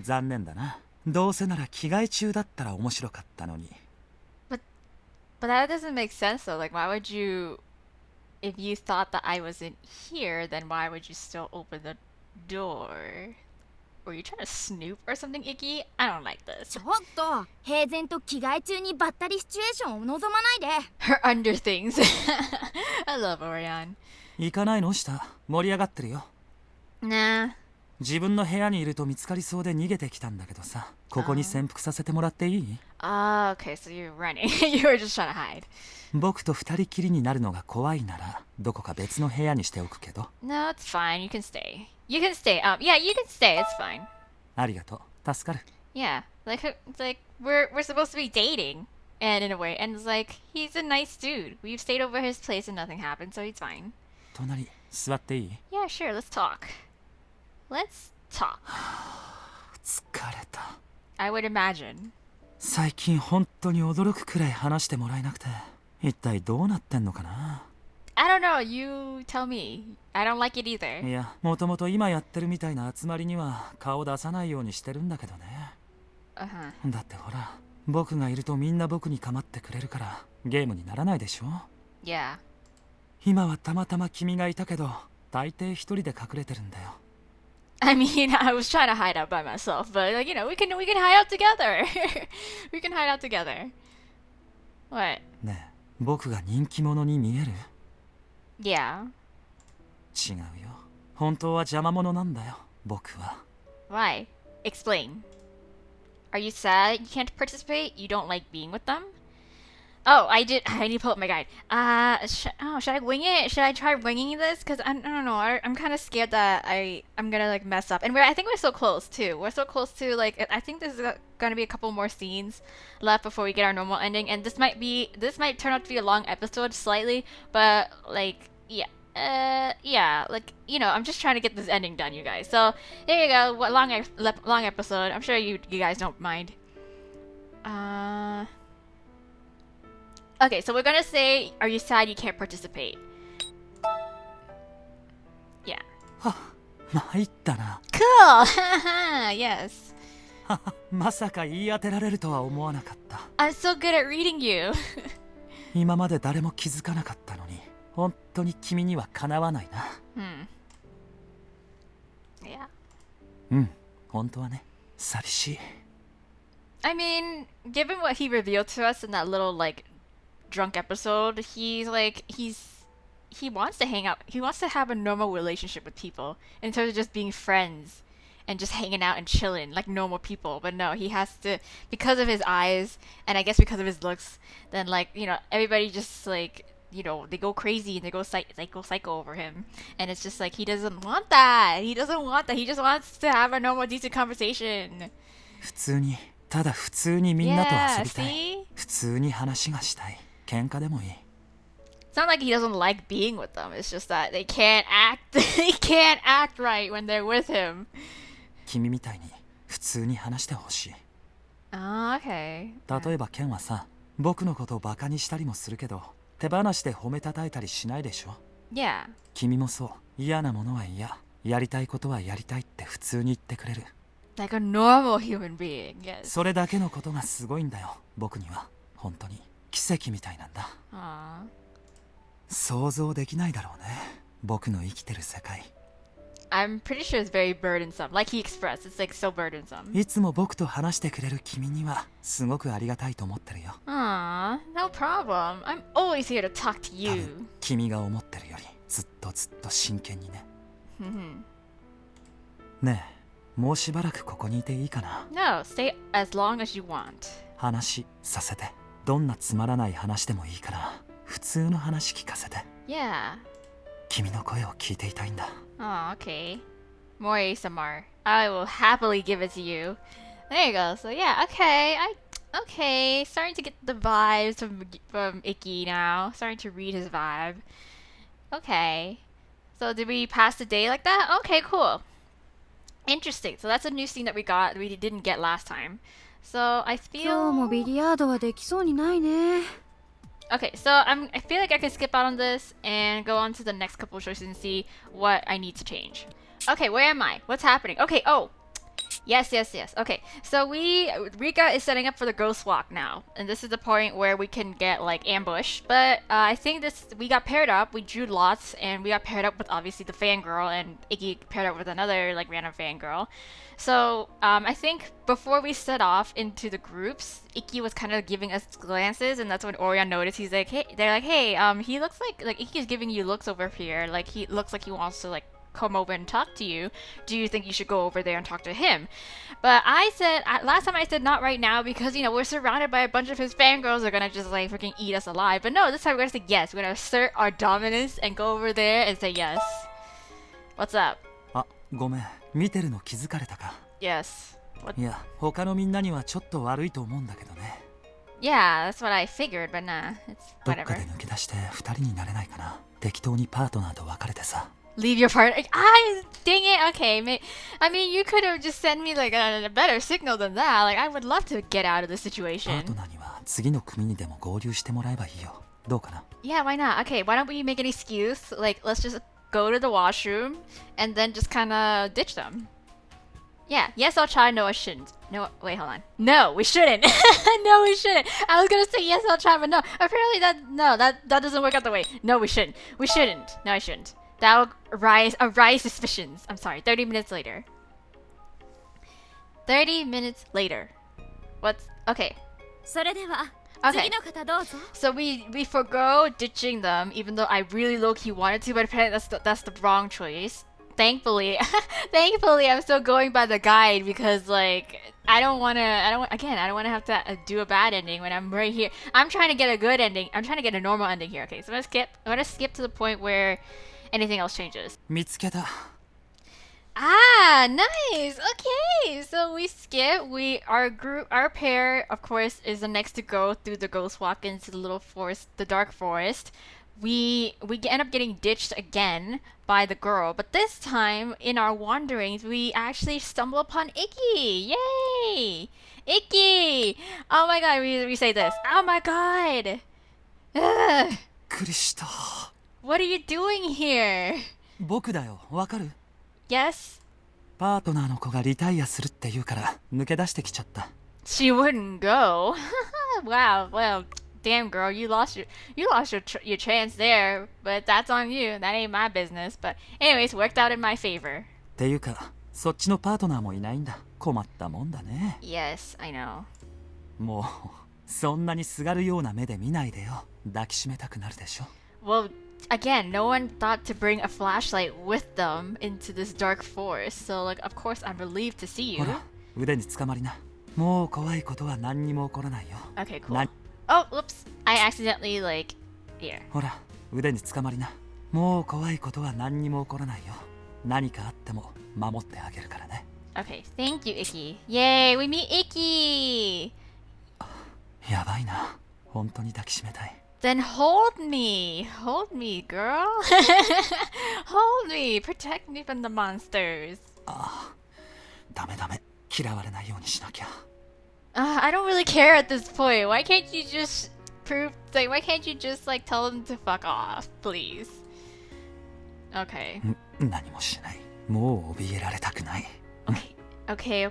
S3: 残念だな。どうせなら着替え中だったら面白かったのに。
S1: But that doesn't make sense though. Like, why would you... If you thought that I wasn't here, then why would you still open the door? Were you trying to snoop or something, Ikki? I don't like this.
S2: ちょっと平然と着替え中にばったりシチュエーションを望まないで。
S1: Her under things. I love Orion.
S3: 行かないの下。盛り上がってるよ。
S1: Nah.
S3: 自分の部屋にいると見つかりそうで逃げてきたんだけどさ。ここに潜伏させてもらっていい？
S1: Okay, so you're running. You were just trying to hide.
S3: 僕と二人きりになるのが怖いならどこか別の部屋にしておくけど。
S1: No, it's fine. You can stay. You can stay. Yeah, you can stay. It's fine.
S3: ありがとう。助かる。
S1: Yeah, like we're supposed to be dating, and in a way, and it's like he's a nice dude. We've stayed over his place and nothing happened, so he's fine.
S3: 隣座っていい？
S1: Yeah, sure. Let's talk. Let's talk.
S3: 疲れた。
S1: I would imagine.
S3: 最近本当に驚くくらい話してもらえなくて、一体どうなってんのかな。
S1: I don't know. You tell me. I don't like it either.
S3: いや、もともと今やってるみたいな集まりには顔出さないようにしてるんだけどね。
S1: Uh-huh.
S3: だってほら、僕がいるとみんな僕に構ってくれるからゲームにならないでしょ。
S1: Yeah.
S3: 今はたまたま君がいたけど、大抵一人で隠れてるんだよ。
S1: I mean, I was trying to hide out by myself, but like, we can hide out together. We can hide out together. What?
S3: ねえ、僕が人気者に見える？
S1: Yeah.
S3: 違うよ。本当は邪魔者なんだよ、僕は。
S1: Why? Explain. Are you sad you can't participate? You don't like being with them? Oh, I need to pull up my guide. Should I wing it? Should I try winging this? Because I don't know. I'm kind of scared that I'm gonna like mess up. And I think we're so close too. We're so close to like, I think there's gonna be a couple more scenes left before we get our normal ending. And this might turn out to be a long episode slightly, but like, yeah, like, I'm just trying to get this ending done, you guys. So there you go. Long episode. I'm sure you guys don't mind. Okay, so we're gonna say, are you sad you can't participate? Yeah.
S3: 参ったな。
S1: Cool! Yes.
S3: まさか言い当てられるとは思わなかった。
S1: I'm so good at reading you.
S3: 今まで誰も気づかなかったのに、本当に君にはかなわないな。
S1: Yeah.
S3: うん、本当はね、寂しい。
S1: I mean, given what he revealed to us in that little, like, drunk episode, he wants to hang out. He wants to have a normal relationship with people in terms of just being friends and just hanging out and chilling like normal people. But no, he has to, because of his eyes and I guess because of his looks, then like, you know, everybody just like, you know, they go crazy and they go psycho over him. And it's just like he doesn't want that. He doesn't want that. He just wants to have a normal decent conversation.
S3: 普通にただ普通にみんなと遊
S1: Yeah,
S3: びたい
S1: see?
S3: 普通に話がしたい喧嘩でもいい
S1: It's not like he doesn't like being with them. It's just that they can't act they can't act right when they're with him.
S3: 君みたいに普通に話してほしい
S1: Ah, okay.
S3: 例えばケンはさ僕のことをバカにしたりもするけど手放しで褒めたたえたりしないでしょ
S1: Yeah.
S3: 君もそう嫌なものは嫌やりたいことはやりたいって普通に言ってくれる
S1: Like a normal human being, yes.
S3: それだけのことがすごいんだよ僕には本当に奇跡みたいなんだ
S1: Aww.
S3: 想像できないだろうね僕の生きてる世界
S1: I'm pretty sure it's very burdensome. Like he expressed, it's like so burdensome.
S3: いつも僕と話してくれる君にはすごくありがたいと思ってるよ
S1: Aww, no problem. I'm always here to talk to
S3: 多
S1: you.
S3: 分君が思ってるよりずっと真剣にね
S1: Mhm.
S3: ねえもうしばらくここにいていいかな
S1: No, stay as long as you want.
S3: 話させてどんなつまらない話でもいいから普通の話聞かせて
S1: Yeah.
S3: 君の声を聞いていたいんだ
S1: Oh, okay. More ASMR. I will happily give it to you. There you go. So yeah, okay. Starting to get the vibes from Ikki now. Starting to read his vibe. Okay. So did we pass the day like that? Okay, cool. Interesting. So that's a new scene that we didn't get last time. So I
S2: 今日も
S1: feel
S2: ビリヤードはできそうにないね
S1: okay. So I feel like I can skip out on this and go on to the next couple of choices and see what I need to change. Okay, where am I? What's happening? Okay. Oh, yes. Okay, so Rika is setting up for the ghost walk now, and this is the point where we can get like ambushed. But I think we got paired up. We drew lots, and we got paired up with obviously the fangirl, and Ikki paired up with another like random fangirl. So I think before we set off into the groups, Ikki was kind of giving us glances, and that's when Orion noticed. He's like, hey, they're like, hey, he looks like Ikki's giving you looks over here. Like he looks like he wants to like come over and talk to you. Do you think you should go over there and talk to him? But I said last time I said not right now because you know we're surrounded by a bunch of his fangirls. They're gonna just like freaking eat us alive. But no, this time we're gonna say yes. We're gonna assert our dominance and go over there and say yes. What's up?
S3: あごめん見てるの気づかれたか
S1: Yes. What?
S3: いや他のみんなにはちょっと悪いと思うんだけどね
S1: Yeah, that's what I figured, but nah, it's
S3: どっか
S1: whatever.
S3: で抜け出して二人になれないかな適当にパートナーと別れてさ
S1: Leave your partner. Dang it. Okay, I mean, you could have just sent me like a better signal than that. Like, I would love to get out of this
S3: パー
S1: situation.
S3: トナーには次の組にでも合流してもらえばいいよどうかな
S1: Yeah, why not? Okay, why don't we make an excuse? Like, let's just go to the washroom and then just kind of ditch them. Yeah, yes, I'll try. No, I shouldn't. No, wait, hold on. No, we shouldn't. No, we shouldn't. I was gonna say yes, I'll try, but no. Apparently, that doesn't work out the way. No, we shouldn't. We shouldn't. No, I shouldn't. That'll arise suspicions. I'm sorry. 30 minutes later. 30 minutes later. What's okay?
S6: それでは
S1: Okay.
S6: 次の方どうぞ
S1: So we forgo ditching them, even though I really low-key wanted to, but apparently that's the wrong choice. Thankfully, I'm still going by the guide because like I don't want to have to do a bad ending when I'm right here. I'm trying to get a good ending. I'm trying to get a normal ending here. Okay, so I'm gonna skip to the point where anything else changes.
S3: 見つけた
S1: Ah, nice. Okay, so we skip. Our pair, of course, is the next to go through the ghost walk into the little forest, the dark forest. We end up getting ditched again by the girl, but this time in our wanderings, we actually stumble upon Ikki. Yay, Ikki! Oh my god, we say this. Oh my god. Ugh.
S3: びっくりした
S1: What are you doing here?
S3: 僕だよわかる
S1: Yes.
S3: パートナーの子がリタイアするって言うから抜け出してきちゃった
S1: She wouldn't go. Wow. Well, damn girl, you lost your chance there, but that's on you. That ain't my business. But anyways, worked out in my favor.
S3: っていうかそっちのパートナーもいないんだ困ったもんだね
S1: Yes, I know.
S3: もうそんなにすがるような目で見ないでよ抱きしめたくなるでしょ
S1: Well, again, no one thought to bring a flashlight with them into this dark forest. So like, of course, I'm relieved to see
S3: ほ
S1: you.
S3: ら腕につかまりな。もう怖いことは何にも起こらないよ。
S1: Okay, cool.
S3: な
S1: Oh, whoops! I accidentally like here.
S3: ほら腕につかまりな。もう怖いことは何にも起こらないよ。何かあっても守ってあげるからね。
S1: Okay, thank you, Ikki. Yay, we meet Ikki.
S3: やばいな。本当に抱きしめたい。
S1: Then hold me, girl. Hold me, protect me from the monsters.
S3: ダメダメ。嫌われないようにしなきゃ。
S1: I don't really care at this point. Why can't you just why can't you just like tell them to fuck off, please? Okay.
S3: 何もしない。もう怯えられたくない。
S1: Okay.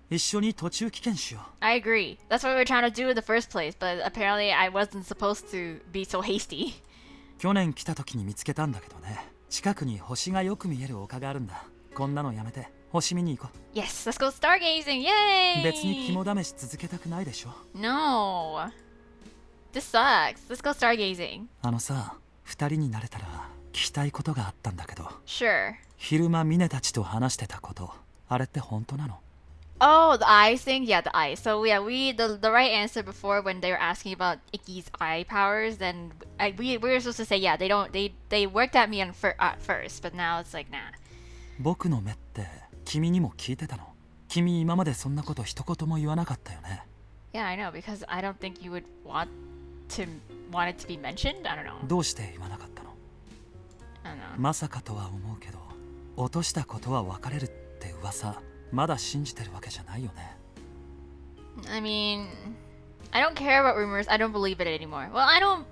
S3: 一緒に途中棄権しよ
S1: I agree. That's what we were trying to do in the first place, but apparently I wasn't supposed to be so hasty.
S3: う。去年来た時に見つけたんだけどね。近くに星がよく見える丘があるんだ。こんなのやめて星見に行こ
S1: Yes, let's go stargazing.
S3: う。
S1: Yay!
S3: 別に肝試し続けたくないでしょ。
S1: No. This sucks. Let's go stargazing.
S3: あのさ、二人になれたら聞きたいことがあったんだけど、
S1: Sure.
S3: 昼間ミネたちと話してたこと、あれって本当なの？
S1: Oh, the eyes thing? Yeah, the eyes. So yeah, the right answer before when they were asking about Ikki's eye powers, then we were supposed to say yeah, they worked at me at first, but now it's like nah.
S3: 僕の目って君にも聞いてたの？君今までそんなこと一言も言わなかったよね。
S1: Yeah, I know, because I don't think you would want it to be mentioned. I don't know.
S3: どうして言わなかったの？
S1: I don't know.
S3: まさかとは思うけど、落としたことは別れるって噂、まだ信じてるわけじゃないよね。
S1: I mean, I don't care about rumors. I don't believe it anymore. Well, I don't.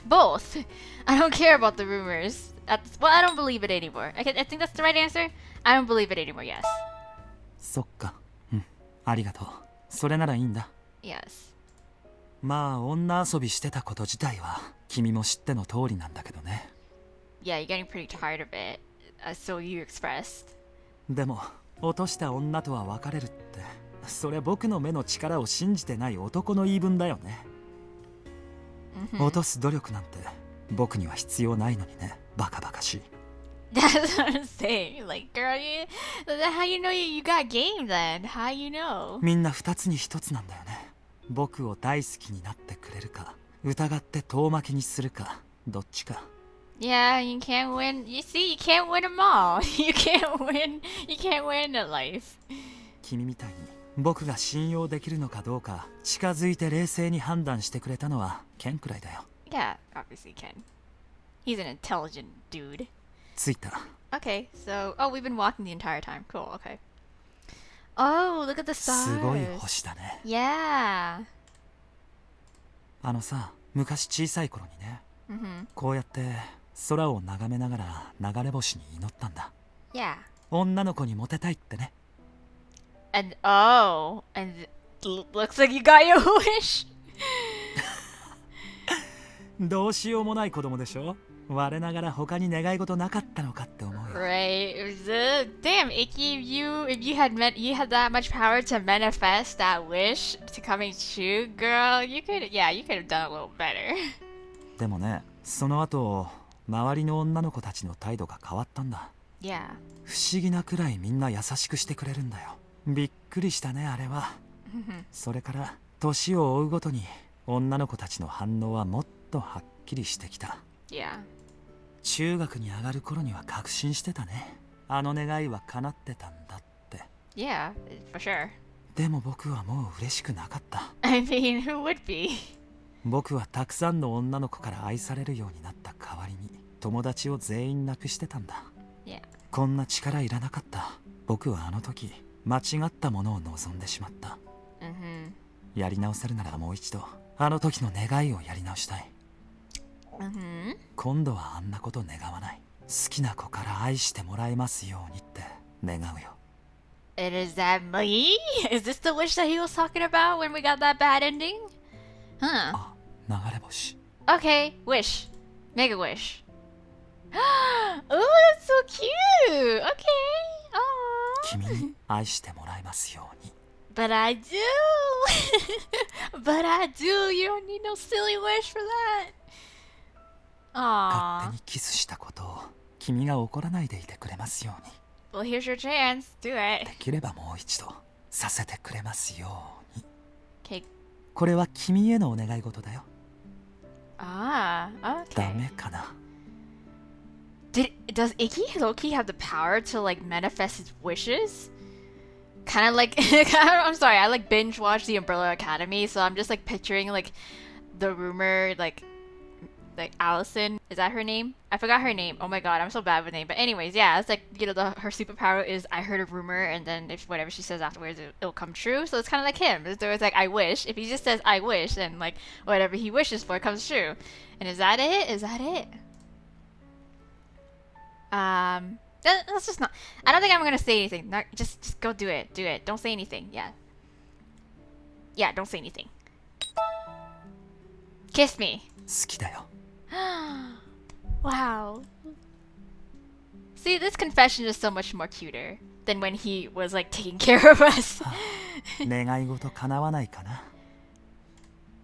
S1: Both. I don't care about the rumors. Well, I don't believe it anymore. I think that's the right answer. I don't believe it anymore. Yes.
S3: そっか。うん、ありがとう。それならいいんだ。
S1: Yes.
S3: まあ女遊びしてたこと自体は君も知っての通りなんだけどね。
S1: Yeah, you're getting pretty tired of it. So you expressed.
S3: でも落とした女とは別れるって、それ僕の目の力を信じてない男の言い分だよね。落とす努力なんて僕には必要ないのにね。バカバカしい。
S1: That's what I'm saying. Like, girl, how you know you got game then? How you know?
S3: みんな二つに一つなんだよね。僕を大好きになってくれるか、疑って遠巻きにするか、どっちか。
S1: Yeah, you can't win. You see, you can't win them all. You can't win. You can't win at life.
S3: 君みたいに僕が信用できるのかどうか近づいて冷静に判断してくれたのはケンくらいだよ。
S1: Yeah, obviously Ken. He's an intelligent dude.
S3: 着いた。
S1: Okay, so we've been walking the entire time. Cool. Okay. Oh, look at the
S3: す
S1: stars.
S3: ごい星だね。
S1: Yeah.
S3: あのさ、昔小さい頃にね、
S1: Mhm.
S3: こうやって空を眺めながら流れ星に祈ったんだ。
S1: Yeah.
S3: 女の子にモテたいってね。
S1: And looks like you got your wish.
S3: どうしようもない子供でしょ。我ながら他に願い事なかったのかって思うよ。
S1: Right. Damn, Ikki, if you had that much power to manifest that wish to coming true, girl, you could have done a little better.
S3: でもね、その後周りの女の子たちの態度が変わったんだ。
S1: Yeah.
S3: 不思議なくらいみんな優しくしてくれるんだよ。びっくりしたね、あれは。それから年を追うごとに女の子たちの反応はもっとはっきりしてきた。
S1: Yeah.
S3: 中学に上がる頃には確信してたね。あの願いは叶ってたんだって。
S1: Yeah, for sure.
S3: でも僕はもう嬉しくなかった。
S1: I mean, who would be?
S3: 僕はたくさんの女の子から愛されるようになった代わりに友達を全員亡くしてたんだ。
S1: Yeah.
S3: こんな力いらなかった。僕はあの時間違ったものを望んでしまった。
S1: Mhm.
S3: やり直せるならもう一度あの時の願いをやり直したい。
S1: Mhm.
S3: 今度はあんなこと願わない。好きな子から愛してもらえますようにって願うよ。
S1: And is that me? Is this the wish that he was talking about when we got that bad ending? Huh.
S3: あ、流れ星。
S1: Okay, wish. Make a wish. Oh, that's so cute. Okay. Aww.
S3: 君に愛してもらえますように。
S1: But I do. But I do. You don't need no silly wish for that.
S3: 勝手
S1: Aww.
S3: にキスしたことを君が怒らないでいてくれますように。
S1: Well, here's your chance. Do it.
S3: できればもう一度させてくれますように。
S1: Okay.
S3: これは君へのお願い事だよ。
S1: Ah,
S3: ダ
S1: okay.
S3: メかな。
S1: Does Ikki Loki have the power to like manifest his wishes? Kind of like I'm sorry, I like binge watched the Umbrella Academy, so I'm just like picturing like the rumor like Allison, is that her name? I forgot her name. Oh my god, I'm so bad with names. But anyways, yeah, it's like, you know, her superpower is I heard a rumor, and then if whatever she says afterwards, it'll come true. So it's kind of like him. So it's like I wish. If he just says I wish, then like whatever he wishes for comes true. And is that it? Is that it? That's just not. I don't think I'm gonna say anything. Not, just go do it. Do it. Don't say anything. Yeah. Yeah. Don't say anything. Kiss me.
S3: 好きだよ。
S1: Wow. See, this confession is so much more cuter than when he was like taking care of us.
S3: 願い事叶わないかな。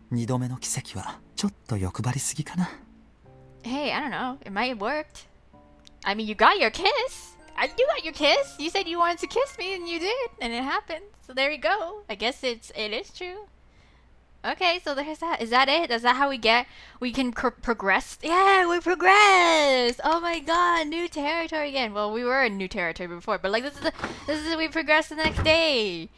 S3: 二度目の奇跡はちょっと欲張りすぎかな。
S1: Hey, I don't know. It might have worked. I mean, you got your kiss. You got your kiss. You said you wanted to kiss me, and you did, and it happened. So there you go. I guess it is true. Okay, so there's that. Is that it? Is that how we can progress? Yeah, we progress. Oh my god, new territory again. Well, we were in new territory before, but like this is we progress the next day.